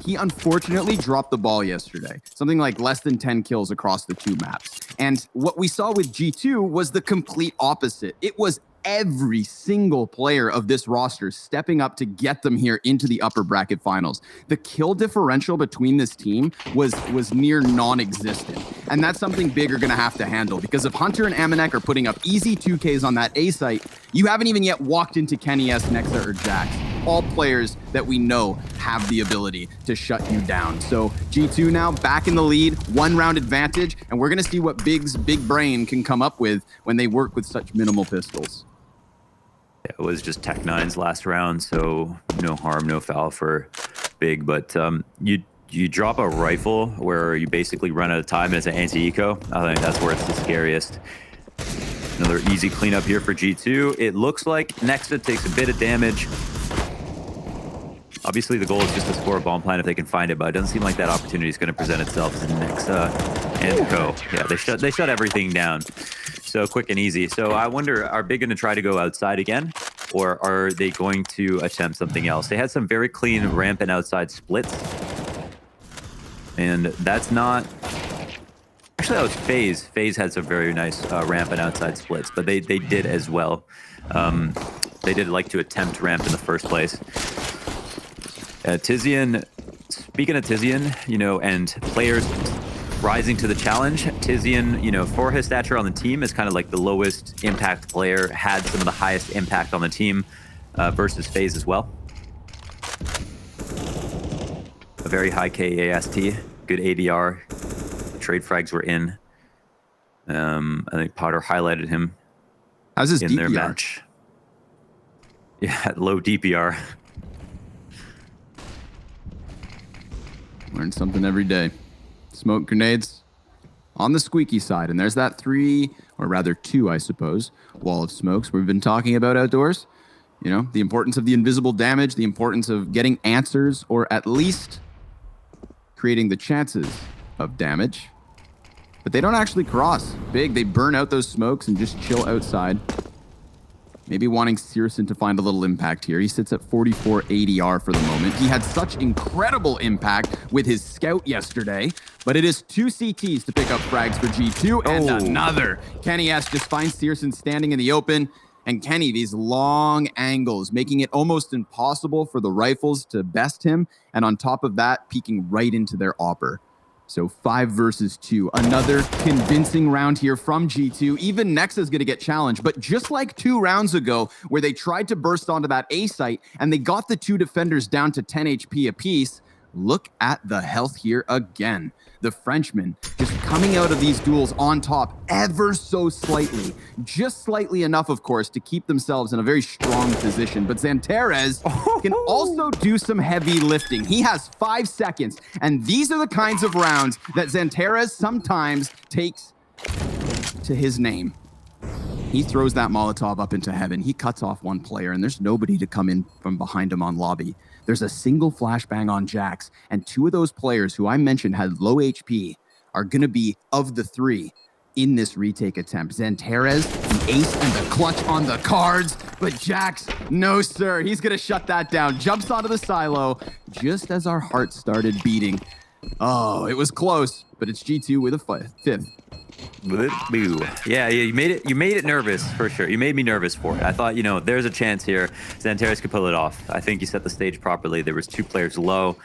He unfortunately dropped the ball yesterday. Something like less than 10 kills across the 2 maps. And what we saw with G2 was the complete opposite. It was every single player of this roster stepping up to get them here into the upper bracket finals. The kill differential between this team was near non-existent. And that's something Big are going to have to handle, because if Hunter and Amanek are putting up easy 2Ks on that A site, you haven't even yet walked into Kenny S, Nexa, or Jax. All players that we know have the ability to shut you down. So G2 now back in the lead, 1-round advantage, and we're going to see what Big's big brain can come up with when they work with such minimal pistols. It was just Tech9's last round, so no harm, no foul for Big. But you drop a rifle where you basically run out of time as an anti-eco. I think that's where it's the scariest. Another easy cleanup here for G2. It looks like Nexa takes a bit of damage. Obviously, the goal is just to score a bomb plan if they can find it, but it doesn't seem like that opportunity is going to present itself to Nexa and Co. Yeah, they shut everything down. So quick and easy. So I wonder, are Big going to try to go outside again, or are they going to attempt something else? They had some very clean ramp and outside splits, and that's not... Actually, that was FaZe. FaZe had some very nice ramp and outside splits, but they did as well. They did like to attempt ramp in the first place. Tizian, speaking of Tizian, and players rising to the challenge, Tizian, for his stature on the team, is kind of like the lowest impact player, had some of the highest impact on the team versus FaZe as well. A very high KAST, good ADR. Trade frags were in. I think Potter highlighted him. How's his in DPR? Their match. Yeah, low DPR. Learn something every day. Smoke grenades on the squeaky side. And there's that 3, or rather 2, I suppose, wall of smokes we've been talking about outdoors. The importance of the invisible damage, the importance of getting answers, or at least creating the chances of damage. But they don't actually cross. Big, they burn out those smokes and just chill outside. Maybe wanting Searson to find a little impact here. He sits at 44 ADR for the moment. He had such incredible impact with his scout yesterday, but it is 2 CTs to pick up frags for G2 and another. Kenny S just finds Searson standing in the open, and Kenny, these long angles, making it almost impossible for the rifles to best him, and on top of that, peeking right into their AWPer. So 5 versus 2. Another convincing round here from G2. Even Nexa's going to get challenged. But just like 2 rounds ago, where they tried to burst onto that A site and they got the 2 defenders down to 10 HP apiece, look at the health here again. The Frenchman just coming out of these duels on top ever so slightly. Just slightly enough, of course, to keep themselves in a very strong position. But Zantares can also do some heavy lifting. He has 5 seconds, and these are the kinds of rounds that Zantares sometimes takes to his name. He throws that Molotov up into heaven. He cuts off one player, and there's nobody to come in from behind him on lobby. There's a single flashbang on Jax, and 2 of those players who I mentioned had low HP are going to be of the 3 in this retake attempt. Zantares, the ace and the clutch on the cards, but Jax, no sir, he's going to shut that down. Jumps onto the silo just as our hearts started beating. Oh, it was close, but it's G2 with a 5th. Yeah, you made it nervous for sure. You made me nervous for it. I thought, there's a chance here Zantares could pull it off. I think you set the stage properly. There was 2 players low.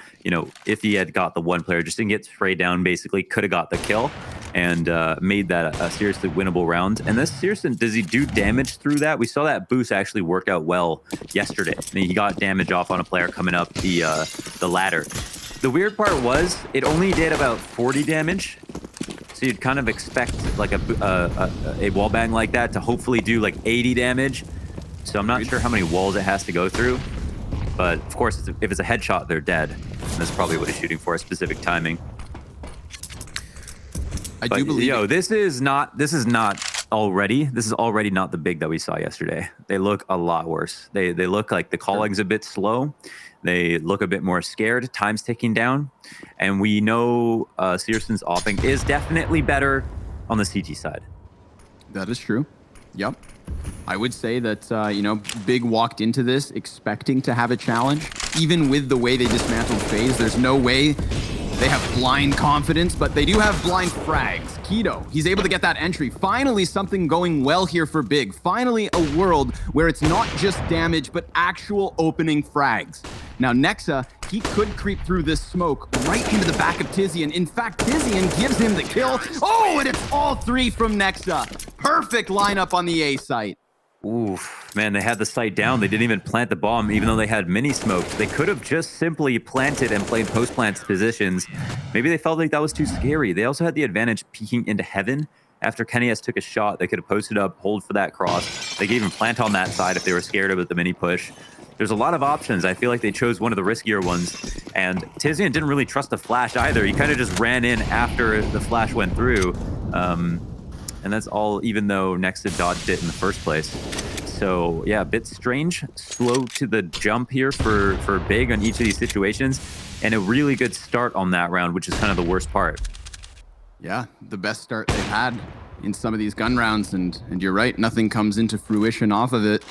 If he had got the 1 player, just didn't get sprayed down, basically could have got the kill and made that a seriously winnable round. And this Searson, does he do damage through that? We saw that boost actually work out well yesterday. He got damage off on a player coming up the ladder. The weird part was it only did about 40 damage. So you'd kind of expect like a wallbang like that to hopefully do like 80 damage. So I'm not sure how many walls it has to go through. But of course, if it's a headshot, they're dead. And that's probably what he's shooting for, a specific timing. I do believe this is not is already not the big that we saw yesterday. They look a lot worse. They look like the calling's a bit slow. They look a bit more scared. Time's ticking down. And we know Searson's offing is definitely better on the CT side. That is true. Yep. I would say that, Big walked into this expecting to have a challenge. Even with the way they dismantled FaZe, there's no way they have blind confidence, but they do have blind frags. Keto, he's able to get that entry. Finally, something going well here for Big. Finally, a world where it's not just damage, but actual opening frags. Now, Nexa, he could creep through this smoke right into the back of Tizian. In fact, Tizian gives him the kill. Oh, and it's all three from Nexa. Perfect lineup on the A site. Oof, man, they had the site down. They didn't even plant the bomb, even though they had mini smoke. They could have just simply planted and played post-plant positions. Maybe they felt like that was too scary. They also had the advantage peeking into heaven. After KennyS took a shot, they could have posted up, hold for that cross. They could even plant on that side if they were scared of it, the mini push. There's a lot of options. I feel like they chose one of the riskier ones. And Tizian didn't really trust the flash either. He kind of just ran in after the flash went through. And that's all, even though Nexa dodged it in the first place. So yeah, a bit strange. Slow to the jump here for Big on each of these situations. And a really good start on that round, which is kind of the worst part. Yeah, the best start they've had in some of these gun rounds. And you're right, nothing comes into fruition off of it.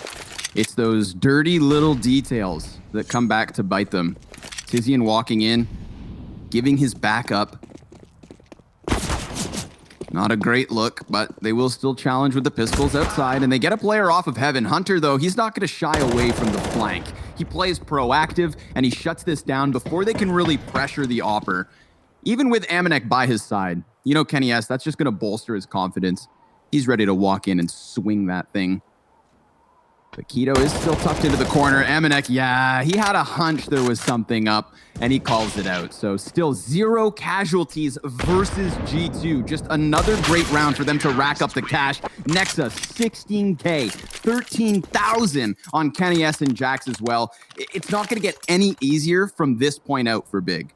It's those dirty little details that come back to bite them. Tizian walking in, giving his back up. Not a great look, but they will still challenge with the pistols outside, and they get a player off of Heaven. Hunter, though, he's not going to shy away from the flank. He plays proactive, and he shuts this down before they can really pressure the Opper. Even with Amanek by his side, KennyS, that's just going to bolster his confidence. He's ready to walk in and swing that thing. But Keto is still tucked into the corner. Amanek, yeah, he had a hunch there was something up, and he calls it out. So still 0 casualties versus G2. Just another great round for them to rack up the cash. Nexa, 16K, 13,000 on KennyS and Jax as well. It's not going to get any easier from this point out for Big.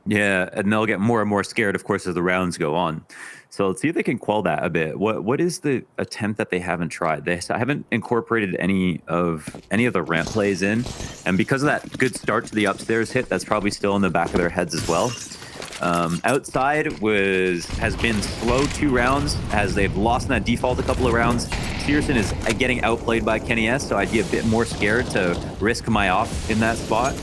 Yeah, and they'll get more and more scared, of course, as the rounds go on. So let's see if they can quell that a bit. What is the attempt that they haven't tried? They haven't incorporated any of the ramp plays in, and because of that good start to the upstairs hit, that's probably still in the back of their heads as well. Outside has been slow 2 rounds as they've lost in that default a couple of rounds. Searson is getting outplayed by KennyS, so I'd be a bit more scared to risk my off in that spot.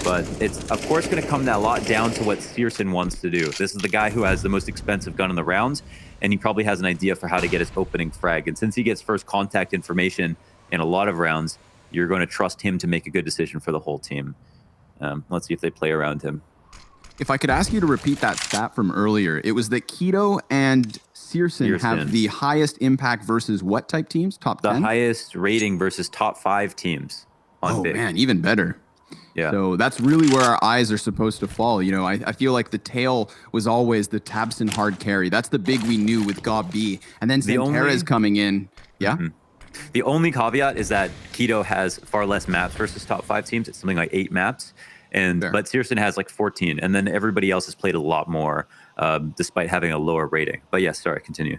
But it's, of course, going to come a lot down to what Searson wants to do. This is the guy who has the most expensive gun in the rounds, and he probably has an idea for how to get his opening frag. And since he gets first contact information in a lot of rounds, you're going to trust him to make a good decision for the whole team. Let's see if they play around him. If I could ask you to repeat that stat from earlier, it was that Keto and Searson have the highest impact versus what type teams? Top 10? The highest rating versus top 5 teams on Big. Oh man, even better. Yeah. So that's really where our eyes are supposed to fall. I feel like the tail was always the Tabson hard carry. That's the Big we knew with Gob B. And then Santera's coming in. Yeah? Mm-hmm. The only caveat is that Keto has far less maps versus top 5 teams. It's something like 8 maps. But Searson has like 14. And then everybody else has played a lot more, despite having a lower rating. But yes, sorry, continue.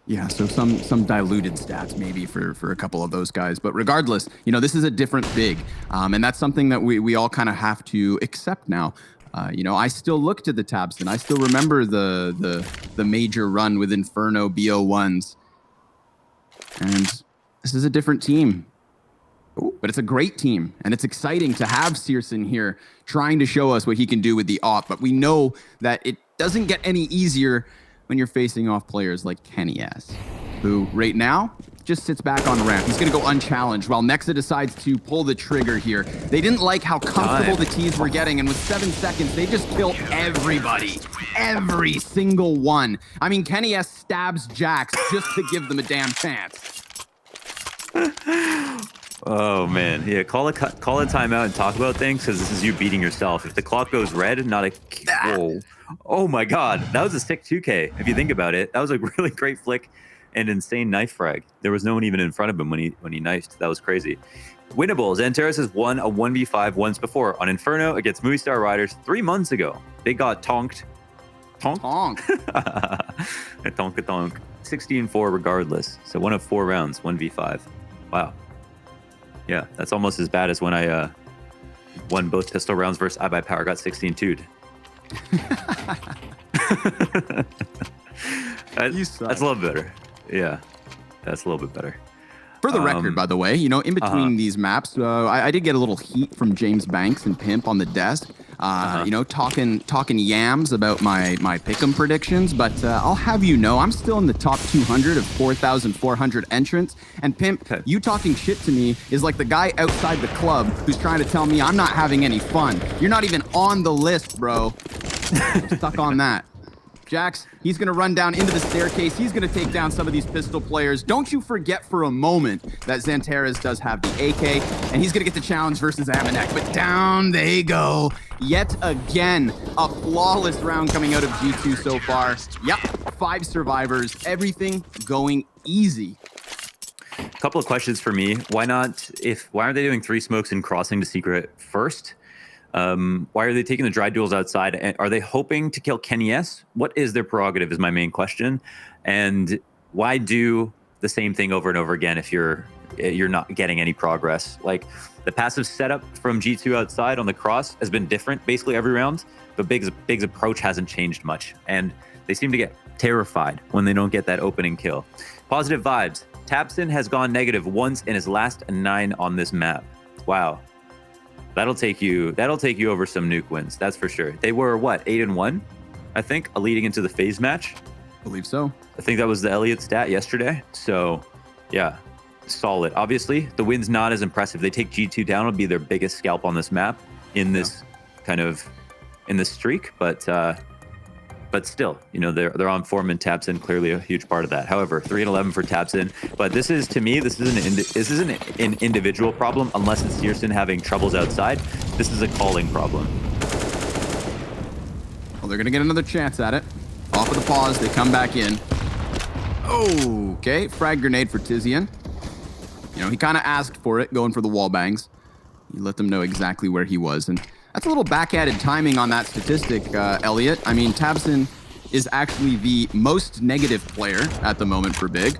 Yeah, so some diluted stats maybe for a couple of those guys. But regardless, this is a different Big. And that's something that we all kind of have to accept now. I still look to the Tabson. I still remember the major run with Inferno BO1s. And this is a different team. But it's a great team, and it's exciting to have Searson here trying to show us what he can do with the op. But we know that it doesn't get any easier when you're facing off players like KennyS, who right now just sits back on ramp. He's going to go unchallenged while Nexa decides to pull the trigger here. They didn't like how comfortable the T's were getting, and with 7 seconds, they just kill everybody. Every single one. I mean, KennyS stabs Jax just to give them a damn chance. Oh man, yeah. Call a timeout and talk about things, because this is you beating yourself. If the clock goes red, not a oh my god, that was a sick 2K. If you think about it, that was a really great flick and insane knife frag. There was no one even in front of him when he knifed. That was crazy. Winnables. Xantares has won a 1v5 once before on Inferno against Movie Star Riders 3 months ago. They got tonked. Tonk. Tonk. Tonk. 16-4 regardless. So 1 of 4 rounds, 1v5. Wow. Yeah, that's almost as bad as when I won both pistol rounds versus I by Power, got 16-2'd. That's a little better. Yeah, that's a little bit better. For the record, by the way, you know, in between these maps, I did get a little heat from James Banks and Pimp on the desk. You know, talking yams about my pick'em predictions, but I'll have you know, I'm still in the top 200 of 4,400 entrants. And Pimp, you talking shit to me is like the guy outside the club who's trying to tell me I'm not having any fun. You're not even on the list, bro. Stuck on that. Jax, he's going to run down into the staircase. He's going to take down some of these pistol players. Don't you forget for a moment that Xanteras does have the AK, and he's going to get the challenge versus Amanek. But down they go. Yet again, a flawless round coming out of G2 so far. Yep, 5 survivors, everything going easy. A couple of questions for me. Why aren't they doing 3 smokes and crossing to secret first? Why are they taking the dry duels outside? And are they hoping to kill Kenny S? What is their prerogative is my main question. And why do the same thing over and over again if you're not getting any progress? Like, the passive setup from G2 outside on the cross has been different basically every round, but Big's approach hasn't changed much. And they seem to get terrified when they don't get that opening kill. Positive vibes. tabseN has gone negative once in his last 9 on this map. Wow. That'll take you over some Nuke wins, that's for sure. They were what, 8-1, I think, leading into the phase match. I believe so. I think that was the Elliott stat yesterday. So, yeah, solid. Obviously, the win's not as impressive. They take G2 down, it'll be their biggest scalp on this map in this in this streak. But still, you know, they're on form, and tabseN clearly a huge part of that. However, 3-11 for tabseN. But this is, to me, this isn't an individual problem unless it's searsson having troubles outside. This is a calling problem. Well, they're gonna get another chance at it. Off of the pause, they come back in. Okay, frag grenade for Tizian. You know, he kind of asked for it, going for the wall bangs. You let them know exactly where he was, and that's a little back-added timing on that statistic, Elliott. I mean, tabseN is actually the most negative player at the moment for Big.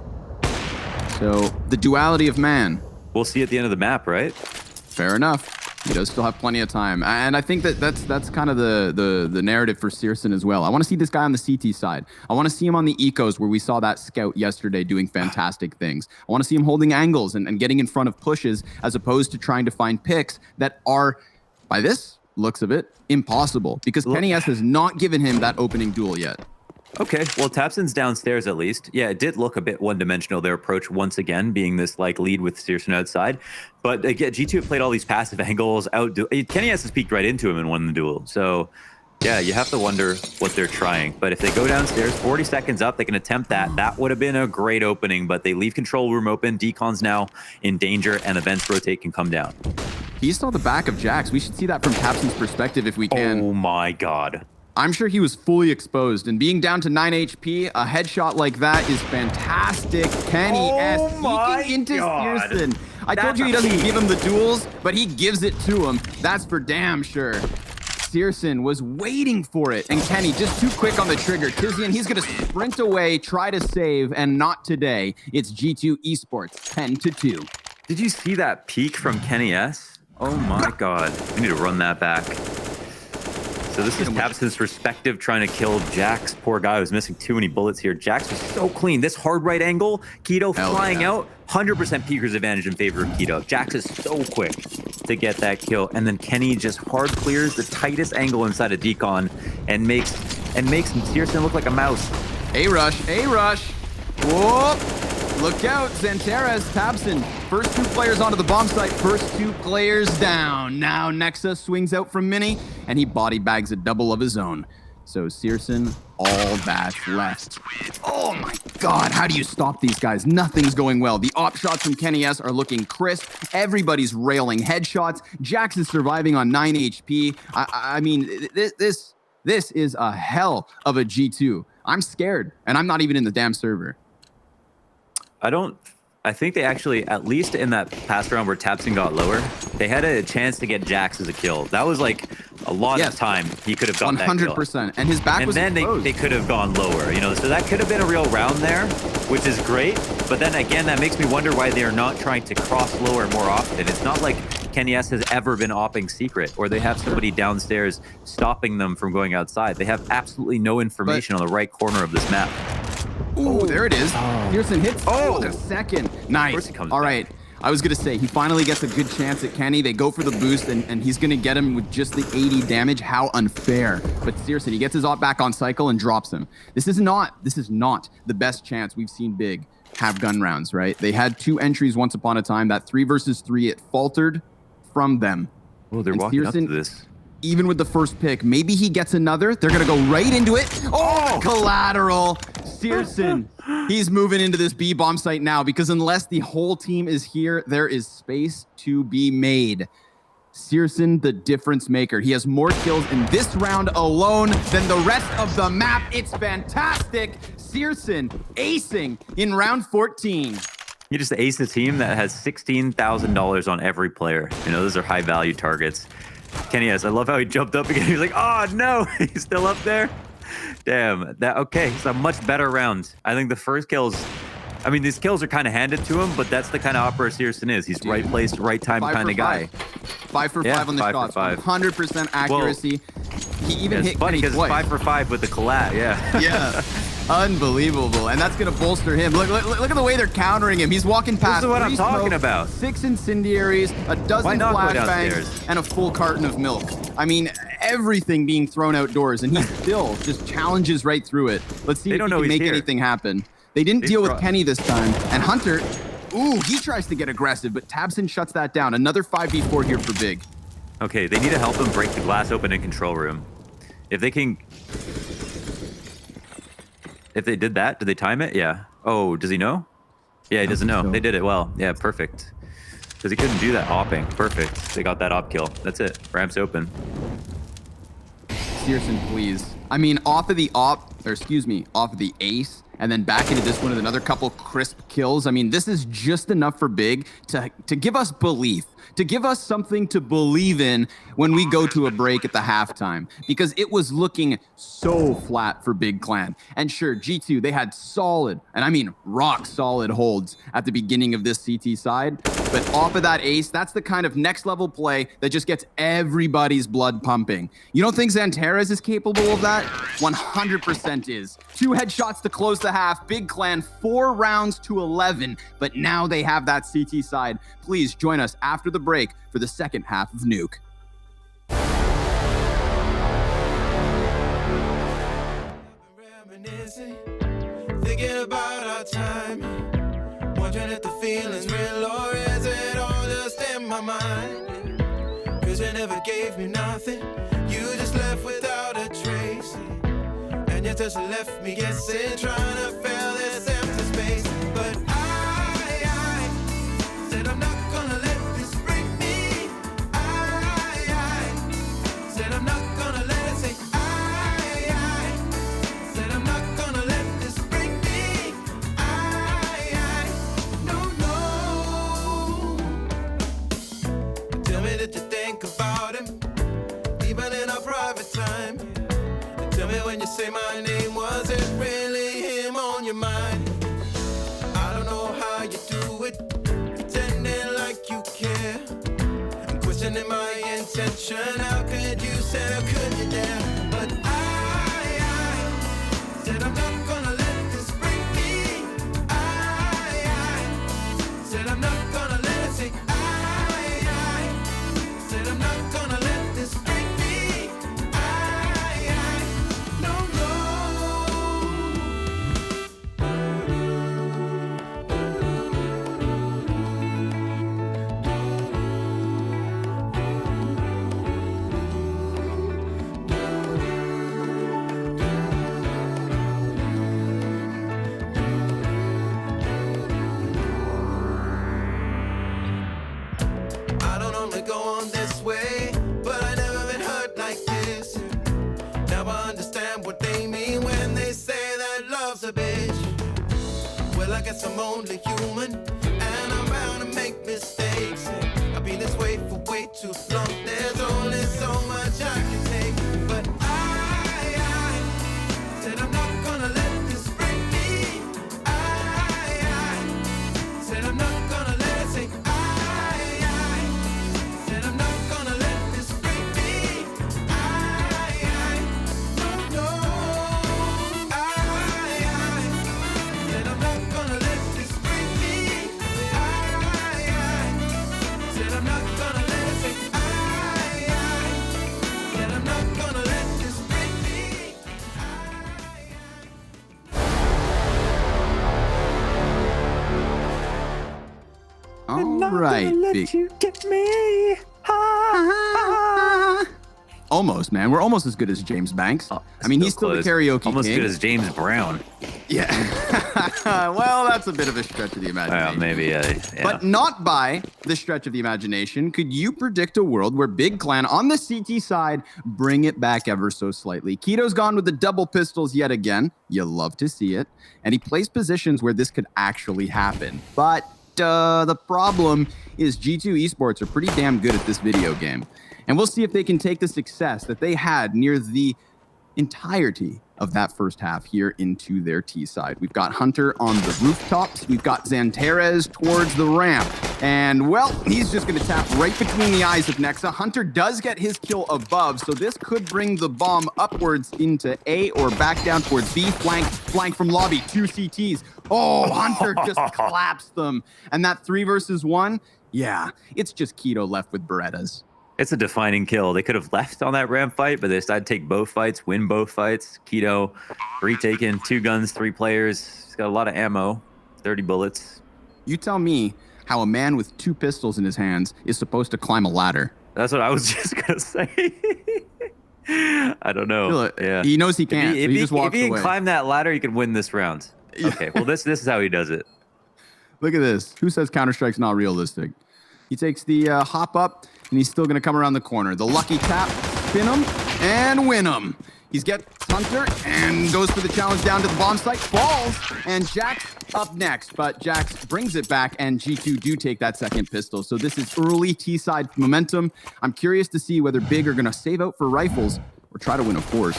So, the duality of man. We'll see at the end of the map, right? Fair enough. He does still have plenty of time. And I think that's kind of the narrative for searsson as well. I want to see this guy on the CT side. I want to see him on the ecos where we saw that scout yesterday doing fantastic things. I want to see him holding angles and getting in front of pushes as opposed to trying to find picks that are, by this looks of it, impossible, because Kenny S has not given him that opening duel yet. Okay, well, tabseN's downstairs at least. Yeah, it did look a bit one-dimensional, their approach once again, being this like lead with searsson outside. But again, G2 played all these passive angles, Kenny S has peeked right into him and won the duel. So yeah, you have to wonder what they're trying. But if they go downstairs, 40 seconds up, they can attempt that. That would have been a great opening, but they leave control room open. Decon's now in danger, and events rotate can come down. He saw the back of Jax. We should see that from tabseN's perspective if we can. Oh my God. I'm sure he was fully exposed, and being down to 9 HP, a headshot like that is fantastic. Kenny S sneaking into searsson. I told you he doesn't give him the duels, but he gives it to him. That's for damn sure. searsson was waiting for it, and Kenny just too quick on the trigger. Tizian, he's going to sprint away, try to save, and not today. It's G2 Esports, 10-2. Did you see that peek from Kenny S? Oh my God. We need to run that back. So this is tabseN's perspective, trying to kill Jax. Poor guy who's missing too many bullets here. Jax was so clean. This hard right angle, Keto flying out, 100% peeker's advantage in favor of Keto. Jax is so quick to get that kill. And then Kenny just hard clears the tightest angle inside of Decon and makes searsson look like a mouse. A-rush, A-rush. Whoop. Look out, Xanteras, tabseN. First 2 players onto the bomb site, first 2 players down. Now Nexa swings out from Mini, and he body bags a double of his own. So searsson, all that's left. Oh my God, how do you stop these guys? Nothing's going well. The op shots from Kenny S are looking crisp. Everybody's railing headshots. Jax is surviving on 9 HP. I mean, this is a hell of a G2. I'm scared, and I'm not even in the damn server. I think they actually, at least in that past round where tabseN got lower, they had a chance to get Jax as a kill. That was like a lot of time he could have gotten 100%. And his back was exposed. And then they could have gone lower, you know, so that could have been a real round there. which is great. But then again, that makes me wonder why they are not trying to cross lower more often. It's not like Kenny S has ever been opping secret, or they have somebody downstairs stopping them from going outside. They have absolutely no information on the right corner of this map. Ooh, there it is. Pearson hits. Oh, the second. Nice. All right. I was going to say, he finally gets a good chance at Kenny. They go for the boost, and he's going to get him with just the 80 damage. How unfair. But Searson, he gets his op back on cycle and drops him. This is not the best chance we've seen Big have gun rounds, right? They had 2 entries once upon a time. That 3 versus 3, it faltered from them. Oh, they're walking up to this. Even with the first pick, maybe he gets another. They're going to go right into it. Oh, collateral. Searson, he's moving into this B bomb site now, because unless the whole team is here, there is space to be made. Searson, the difference maker. He has more kills in this round alone than the rest of the map. It's fantastic. Searson acing in round 14. You just ace a team that has $16,000 on every player. You know, those are high value targets. Kenny S, I love how he jumped up again. He's like, oh no, he's still up there. Damn, okay, it's a much better round. I think the first kills, I mean, these kills are kind of handed to him, but that's the kind of opera Searson is. He's right place, right time kind of guy. 5 for 5 on the shots, 100% accuracy. He even hit funny Kenny because twice. 5 for 5 with the collab, yeah. Yeah. Unbelievable. And that's going to bolster him. Look at the way they're countering him. He's walking past. This is what I'm 3 talking smokes, about. 6 incendiaries, a dozen flashbangs, and a full carton of milk. I mean, everything being thrown outdoors, and he still just challenges right through it. Let's see if he can make anything happen. They didn't deal with Kenny this time. And Hunter, ooh, he tries to get aggressive, but Tabson shuts that down. Another 5v4 here for Big. Okay, they need to help him break the glass open in control room. If they can... If they did that, did they time it? Yeah. Oh, does he know? Yeah, he doesn't know. They did it well. Yeah, perfect. Because he couldn't do that opping. Perfect. They got that op kill. That's it. Ramp's open. Searson, please. I mean, off of the off of the ace, and then back into this one with another couple crisp kills. I mean, this is just enough for Big to give us belief, to give us something to believe in when we go to a break at the halftime, because it was looking so flat for Big Clan. And sure, G2, they had solid, and I mean rock solid holds at the beginning of this CT side, but off of that ace, that's the kind of next level play that just gets everybody's blood pumping. You don't think Xantares is capable of that? 100% is. 2 headshots to close the half. Big Clan 4 rounds to 11, but now they have that CT side. Please join us after the break for the second half of Nuke. Thinking about our time, wondering if the feeling's real or is it all just in my mind? Cause you never gave me nothing, you just left without a trace, and your touch left me guessing, trying to fill this empty space. But I said I'm not gonna let this break me. I said I'm not gonna let it say. I said I'm not gonna let this break me. No. Tell me that you think about him, even in our private time. And tell me when you say my name, was it really him on your mind? I don't know how you do it, pretending like you care, and questioning my intention. How could you say, how could you dare? But I said I'm not gonna let this break me. I said I'm not gonna let it say. I said I'm not gonna let this break me. I don't normally go on this way, but I never been hurt like this. Now I understand what they mean when they say that love's a bitch. Well, I guess I'm only human, and I'm bound to make mistakes. I've been this way for way too long. There's only so much I can take. But I said I'm not gonna let this break me. I All right, big. you get me. Almost, man. We're almost as good as James Banks. I mean, he's still the karaoke almost king. good as James Brown. Yeah. Well, that's a bit of a stretch of the imagination. Maybe, yeah. But not by the stretch of the imagination. Could you predict a world where Big Clan on the CT side bring it back ever so slightly? Keto's gone with the double pistols yet again. You love to see it. And he plays positions where this could actually happen. But the problem is G2 Esports are pretty damn good at this video game. And we'll see if they can take the success that they had near the entirety of that first half here into their T side. We've got Hunter on the rooftops. We've got Xantares towards the ramp. And, well, he's just going to tap right between the eyes of Nexa. Hunter does get his kill above, so this could bring the bomb upwards into A or back down towards B. Flank from lobby. 2 CTs. Oh, Hunter just claps them. And that 3 versus 1, yeah, it's just Keto left with Berettas. It's a defining kill. They could have left on that ramp fight, but they decided to take both fights, win both fights. Keto, retaken, 2 guns, 3 players. He's got a lot of ammo, 30 bullets. You tell me how a man with 2 pistols in his hands is supposed to climb a ladder. That's what I was just going to say. I don't know. Yeah. He knows he can't, If so he just walks if he away. can climb that ladder, he can win this round. Okay, well, this is how he does it. Look at this. Who says Counter-Strike's not realistic? He takes the hop up, and he's still going to come around the corner. The lucky tap, spin him, and win him. He's gets Hunter and goes for the challenge down to the bomb site, falls, and Jax up next. But Jax brings it back, and G2 do take that second pistol. So this is early T-side momentum. I'm curious to see whether Big are going to save out for rifles or try to win a force.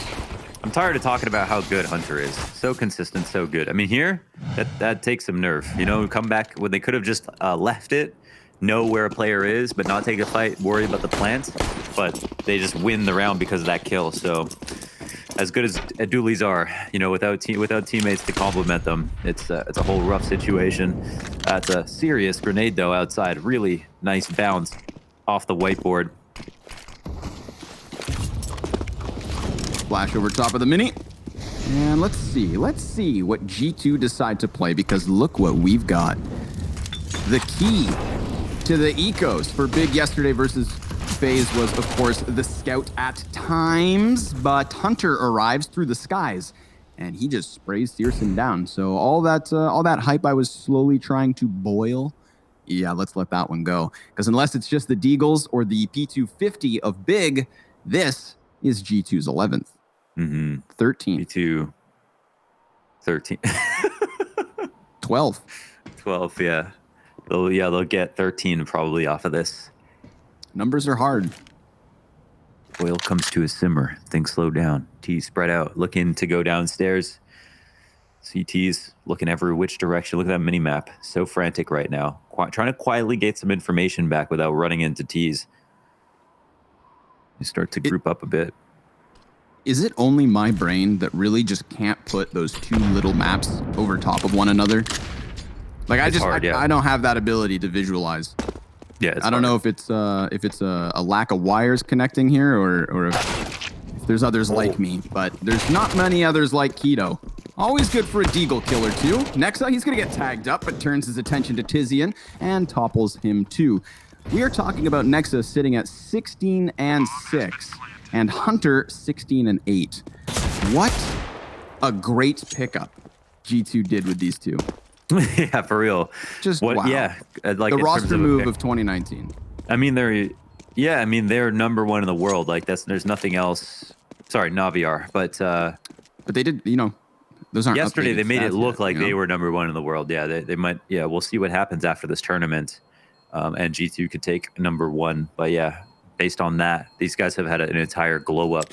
I'm tired of talking about how good Hunter is. So consistent, so good. I mean, here, that takes some nerve. You know, come back when they could have just left it, know where a player is, but not take a fight, worry about the plants. But they just win the round because of that kill. So as good as dualies are, you know, without teammates to complement them, it's a whole rough situation. It's a serious grenade though outside. Really nice bounce off the whiteboard. Flash over top of the mini. And let's see what G2 decide to play, because look what we've got. The key to the ecos for Big yesterday versus FaZe was, of course, the scout at times, but Hunter arrives through the skies and he just sprays Searson down. So all that hype I was slowly trying to boil, yeah, let's let that one go. Because unless it's just the Deagles or the P250 of Big, this is G2's 11th. 13. P2, 13. 12. 12, yeah. They'll get 13 probably off of this. Numbers are hard. Oil comes to a simmer. Things slow down. T spread out, looking to go downstairs. CT's looking every which direction. Look at that mini map. So frantic right now. Trying to quietly get some information back without running into T's. You start to group up a bit. Is it only my brain that really just can't put those 2 little maps over top of one another? Like I don't have that ability to visualize. Yeah, I don't know if it's a lack of wires connecting here, or if there's others like me, but there's not many others like Keto. Always good for a Deagle kill or 2. Nexa, he's gonna get tagged up, but turns his attention to Tizian and topples him too. We are talking about Nexa sitting at 16 and 6, and Hunter 16 and 8. What a great pickup G2 did with these 2. Yeah, for real. Just what? Wow. Yeah, like the roster move of 2019. I mean, they're number 1 in the world. Like there's nothing else. Sorry, Naviar, but they did. You know, those aren't. Yesterday they made it look yet, like you know? they were number 1 in the world. Yeah, they might. Yeah, we'll see what happens after this tournament, and G2 could take number 1. But yeah, based on that, these guys have had an entire glow up.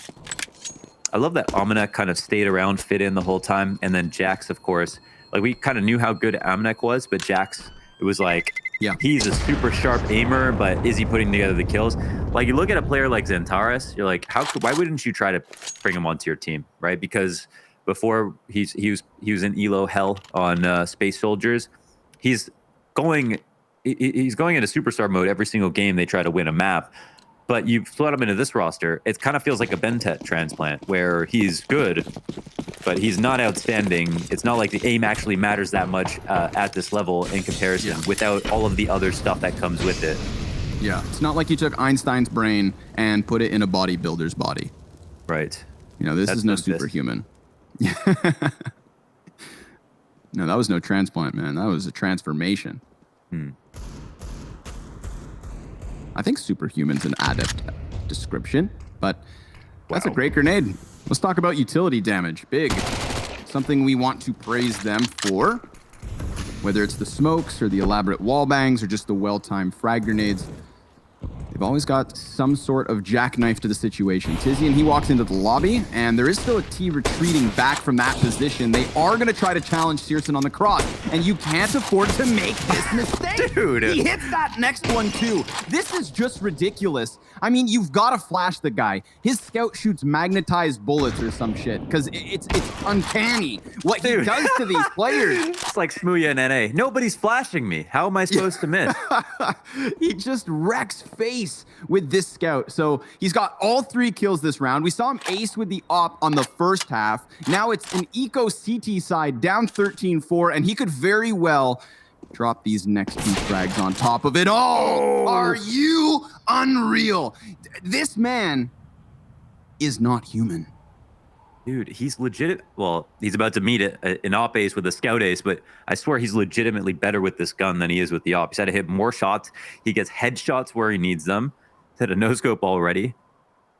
I love that Amanek kind of stayed around, fit in the whole time, and then Jax, of course. Like, we kind of knew how good Amanek was, but Jax, it was like, yeah, he's a super sharp aimer, but is he putting together the kills? Like, you look at a player like Xantares, you're like, why wouldn't you try to bring him onto your team, right? Because before he was in Elo hell on Space Soldiers, he's going into superstar mode every single game they try to win a map. But you slot him into this roster, it kind of feels like a Bentet transplant, where he's good, but he's not outstanding. It's not like the aim actually matters that much at this level in comparison without all of the other stuff that comes with it. Yeah, it's not like you took Einstein's brain and put it in a bodybuilder's body. Right. You know, this is no superhuman. No, that was no transplant, man. That was a transformation. I think superhuman's an adept description, but that's a great grenade. Let's talk about utility damage. Big. Something we want to praise them for. Whether it's the smokes or the elaborate wall bangs or just the well-timed frag grenades, they've always got some sort of jackknife to the situation. Tizian, he walks into the lobby, and there is still a T retreating back from that position. They are going to try to challenge Searson on the cross, and you can't afford to make this mistake. Dude. He hits that next one, too. This is just ridiculous. I mean, you've got to flash the guy. His scout shoots magnetized bullets or some shit, because it's uncanny what he does to these players. It's like Smooya and NA. Nobody's flashing me. How am I supposed to miss? He just wrecks face with this scout. So he's got all 3 kills this round. We saw him ace with the op on the first half. Now it's an eco CT side down 13-4, and he could very well drop these next 2 frags on top of it. Oh, are you unreal? This man is not human. Dude, he's legit. Well, he's about to meet an op ace with a scout ace, but I swear he's legitimately better with this gun than he is with the op. He's had to hit more shots. He gets headshots where he needs them. He's had a no-scope already.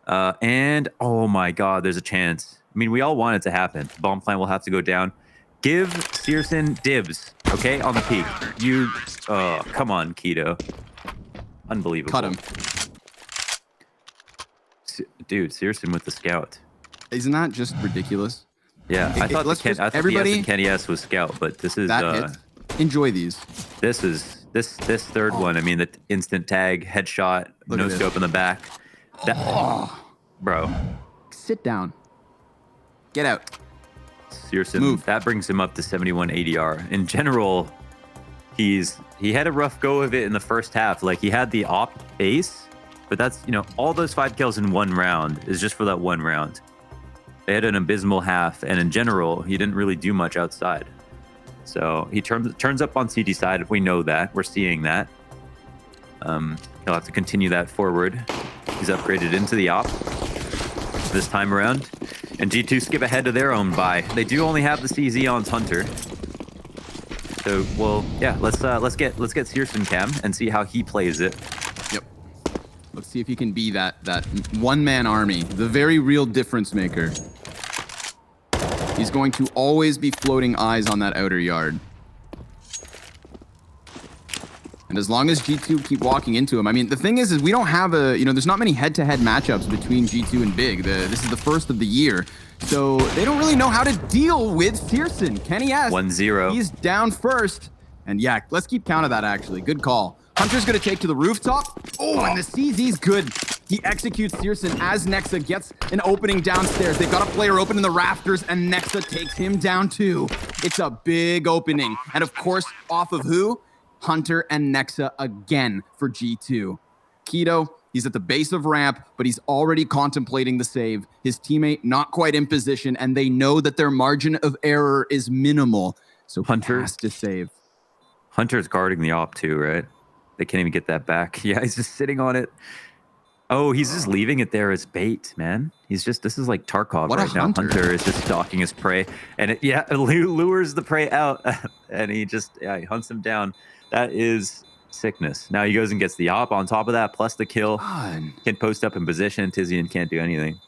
And, oh my God, there's a chance. I mean, we all want it to happen. Bomb plant will have to go down. Give Searson dibs, okay, on the peak. You, come on, Keto. Unbelievable. Cut him. Dude, Searson with the scout. Isn't that just ridiculous? Yeah, I thought everybody, the Kenny S was scout, but this is enjoy these. This is this third one. I mean, the instant tag, headshot, no scope in the back. Bro, sit down. Get out. Searson, move. That brings him up to 71 ADR. In general, he had a rough go of it in the first half. Like he had the op ace, but that's all those 5 kills in 1 round is just for that 1 round. They had an abysmal half, and in general, he didn't really do much outside. So he turns up on CT side. We know that. We're seeing that. He'll have to continue that forward. He's upgraded into the op this time around. And G2 skip ahead to their own buy. They do only have the CZ on Hunter. So, well, yeah, let's get Searson cam and see how he plays it. Yep. Let's see if he can be that one-man army, the very real difference maker. He's going to always be floating eyes on that outer yard. And as long as G2 keep walking into him, I mean, the thing is we don't have there's not many head-to-head matchups between G2 and Big. This is the first of the year. So they don't really know how to deal with Searson. Kenny S. 1-0. He's down first. And yeah, let's keep count of that, actually. Good call. Hunter's going to take to the rooftop. Oh, and the CZ's good. He executes Searson as Nexa gets an opening downstairs. They've got a player open in the rafters, and Nexa takes him down too. It's a big opening. And of course, off of who? Hunter and Nexa again for G2. Keto, he's at the base of ramp, but he's already contemplating the save. His teammate not quite in position, and they know that their margin of error is minimal. So Hunter has to save. Hunter's guarding the op too, right? They can't even get that back. Yeah, he's just sitting on it. Oh, he's just leaving it there as bait, man. This is like Tarkov right now. Hunter is just stalking his prey. And it lures the prey out. And he hunts him down. That is sickness. Now he goes and gets the op on top of that, plus the kill. God. Can post up in position. Tizian can't do anything.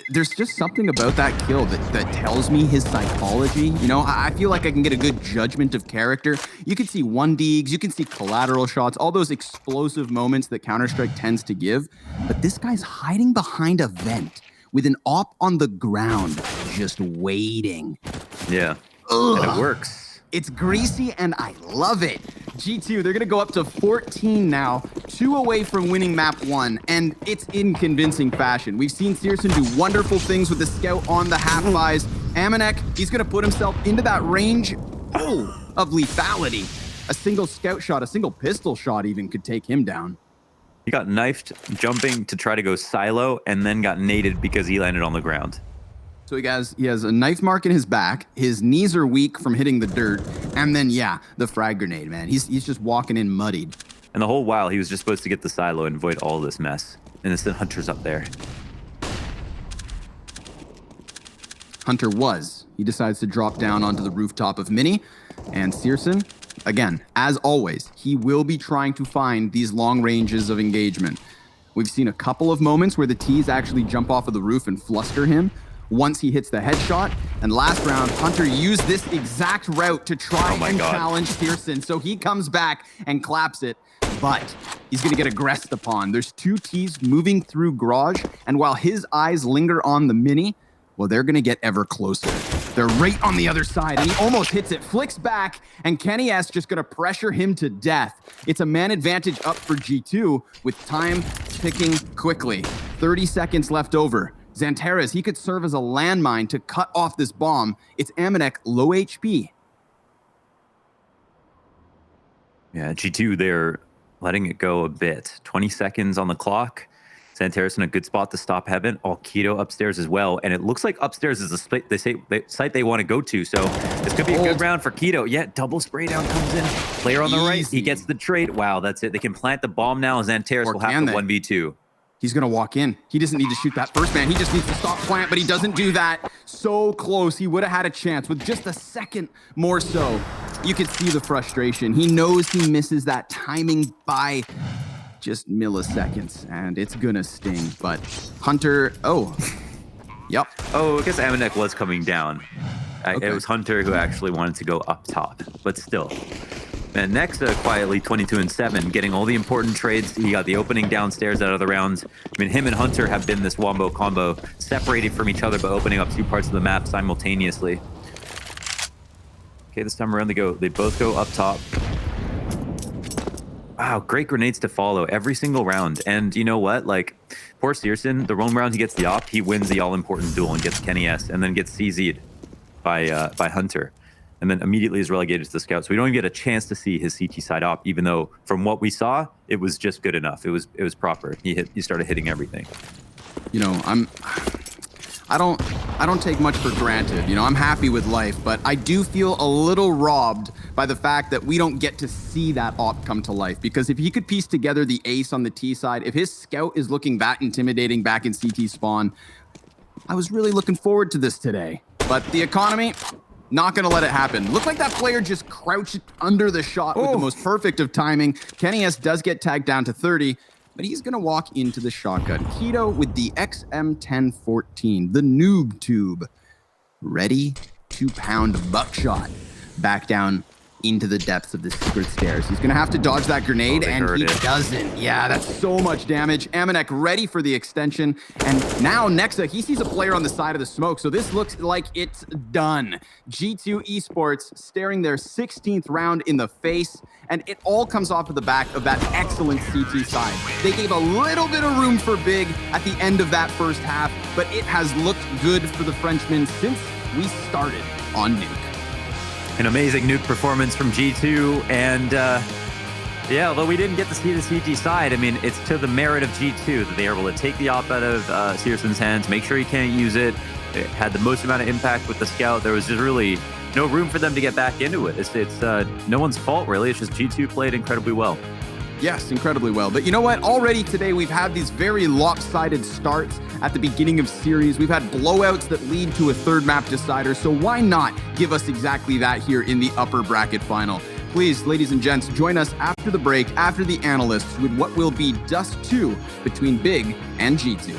There's just something about that kill that tells me his psychology. I feel like I can get a good judgment of character. You can see 1-digs, you can see collateral shots, all those explosive moments that Counter-Strike tends to give. But this guy's hiding behind a vent with an op on the ground, just waiting. Yeah, and it works. It's greasy, and I love it. G2, they're going to go up to 14 now, 2 away from winning map 1, and it's in convincing fashion. We've seen Searson do wonderful things with the scout on the half-buys. Amanek, he's going to put himself into that range of lethality. A single scout shot, a single pistol shot even could take him down. He got knifed jumping to try to go silo and then got naded because he landed on the ground. So he has a knife mark in his back. His knees are weak from hitting the dirt. And then, the frag grenade, man. He's just walking in muddied. And the whole while, he was just supposed to get the silo and avoid all this mess. Innocent Hunter's up there. Hunter was. He decides to drop down onto the rooftop of Mini. And Searson, again, as always, he will be trying to find these long ranges of engagement. We've seen a couple of moments where the T's actually jump off of the roof and fluster him once he hits the headshot. And last round, Hunter used this exact route to try challenge Searson. So he comes back and claps it, but he's going to get aggressed upon. There's 2 T's moving through garage, and while his eyes linger on the Mini, well, they're going to get ever closer. They're right on the other side, and he almost hits it, flicks back, and Kenny S just going to pressure him to death. It's a man advantage up for G2 with time ticking quickly. 30 seconds left over. Xantares, he could serve as a landmine to cut off this bomb. It's Amanek, low HP. Yeah, G2, they're letting it go a bit. 20 seconds on the clock. Xantares in a good spot to stop Heaven. Keto upstairs as well. And it looks like upstairs is the site they want to go to. So this could be a good round for Keto. Yeah, double spray down comes in. Player on the right, he gets the trade. Wow, that's it. They can plant the bomb now. Xantares will have to 1v2. He's going to walk in. He doesn't need to shoot that first man. He just needs to stop plant, but he doesn't do that. So close. He would have had a chance with just a second more so. You could see the frustration. He knows he misses that timing by just milliseconds, and it's going to sting. But Hunter, yep. I guess Amanek was coming down. It was Hunter who actually wanted to go up top, but still. And next, quietly 22-7, getting all the important trades. He got the opening downstairs out of the rounds. I mean, him and Hunter have been this wombo combo, separated from each other, but opening up 2 parts of the map simultaneously. Okay, this time around they both go up top. Wow, great grenades to follow every single round. And you know what? Like, poor Searson, the one round he gets the op, he wins the all-important duel and gets Kenny S, and then gets CZ'd by Hunter. And then immediately is relegated to the scout. So we don't even get a chance to see his CT side op, even though from what we saw, it was just good enough. It was proper. He started hitting everything. You know, I don't take much for granted. You know, I'm happy with life, but I do feel a little robbed by the fact that we don't get to see that op come to life. Because if he could piece together the ace on the T side, if his scout is looking that intimidating back in CT spawn, I was really looking forward to this today. But the economy, not going to let it happen. Looked like that player just crouched under the shot with the most perfect of timing. Kenny S does get tagged down to 30, but he's going to walk into the shotgun. Keto with the XM1014, the noob tube, ready to pound buckshot back down into the depths of the secret stairs. He's going to have to dodge that grenade, and he doesn't. Yeah, that's so much damage. Amanek ready for the extension, and now Nexa, he sees a player on the side of the smoke, so this looks like it's done. G2 Esports staring their 16th round in the face, and it all comes off of the back of that excellent CT side. They gave a little bit of room for Big at the end of that first half, but it has looked good for the Frenchmen since we started on Nuke. An amazing Nuke performance from G2, and yeah, although we didn't get to see the CT side, I mean, it's to the merit of G2 that they were able to take the op out of Searson's hands, make sure he can't use it. It had the most amount of impact with the scout. There was just really no room for them to get back into it. It's no one's fault, really. It's just G2 played incredibly well. Yes, incredibly well. But you know what? Already today, we've had these very lopsided starts at the beginning of series. We've had blowouts that lead to a third map decider. So why not give us exactly that here in the upper bracket final? Please, ladies and gents, join us after the break, after the analysts, with what will be Dust 2 between Big and G2.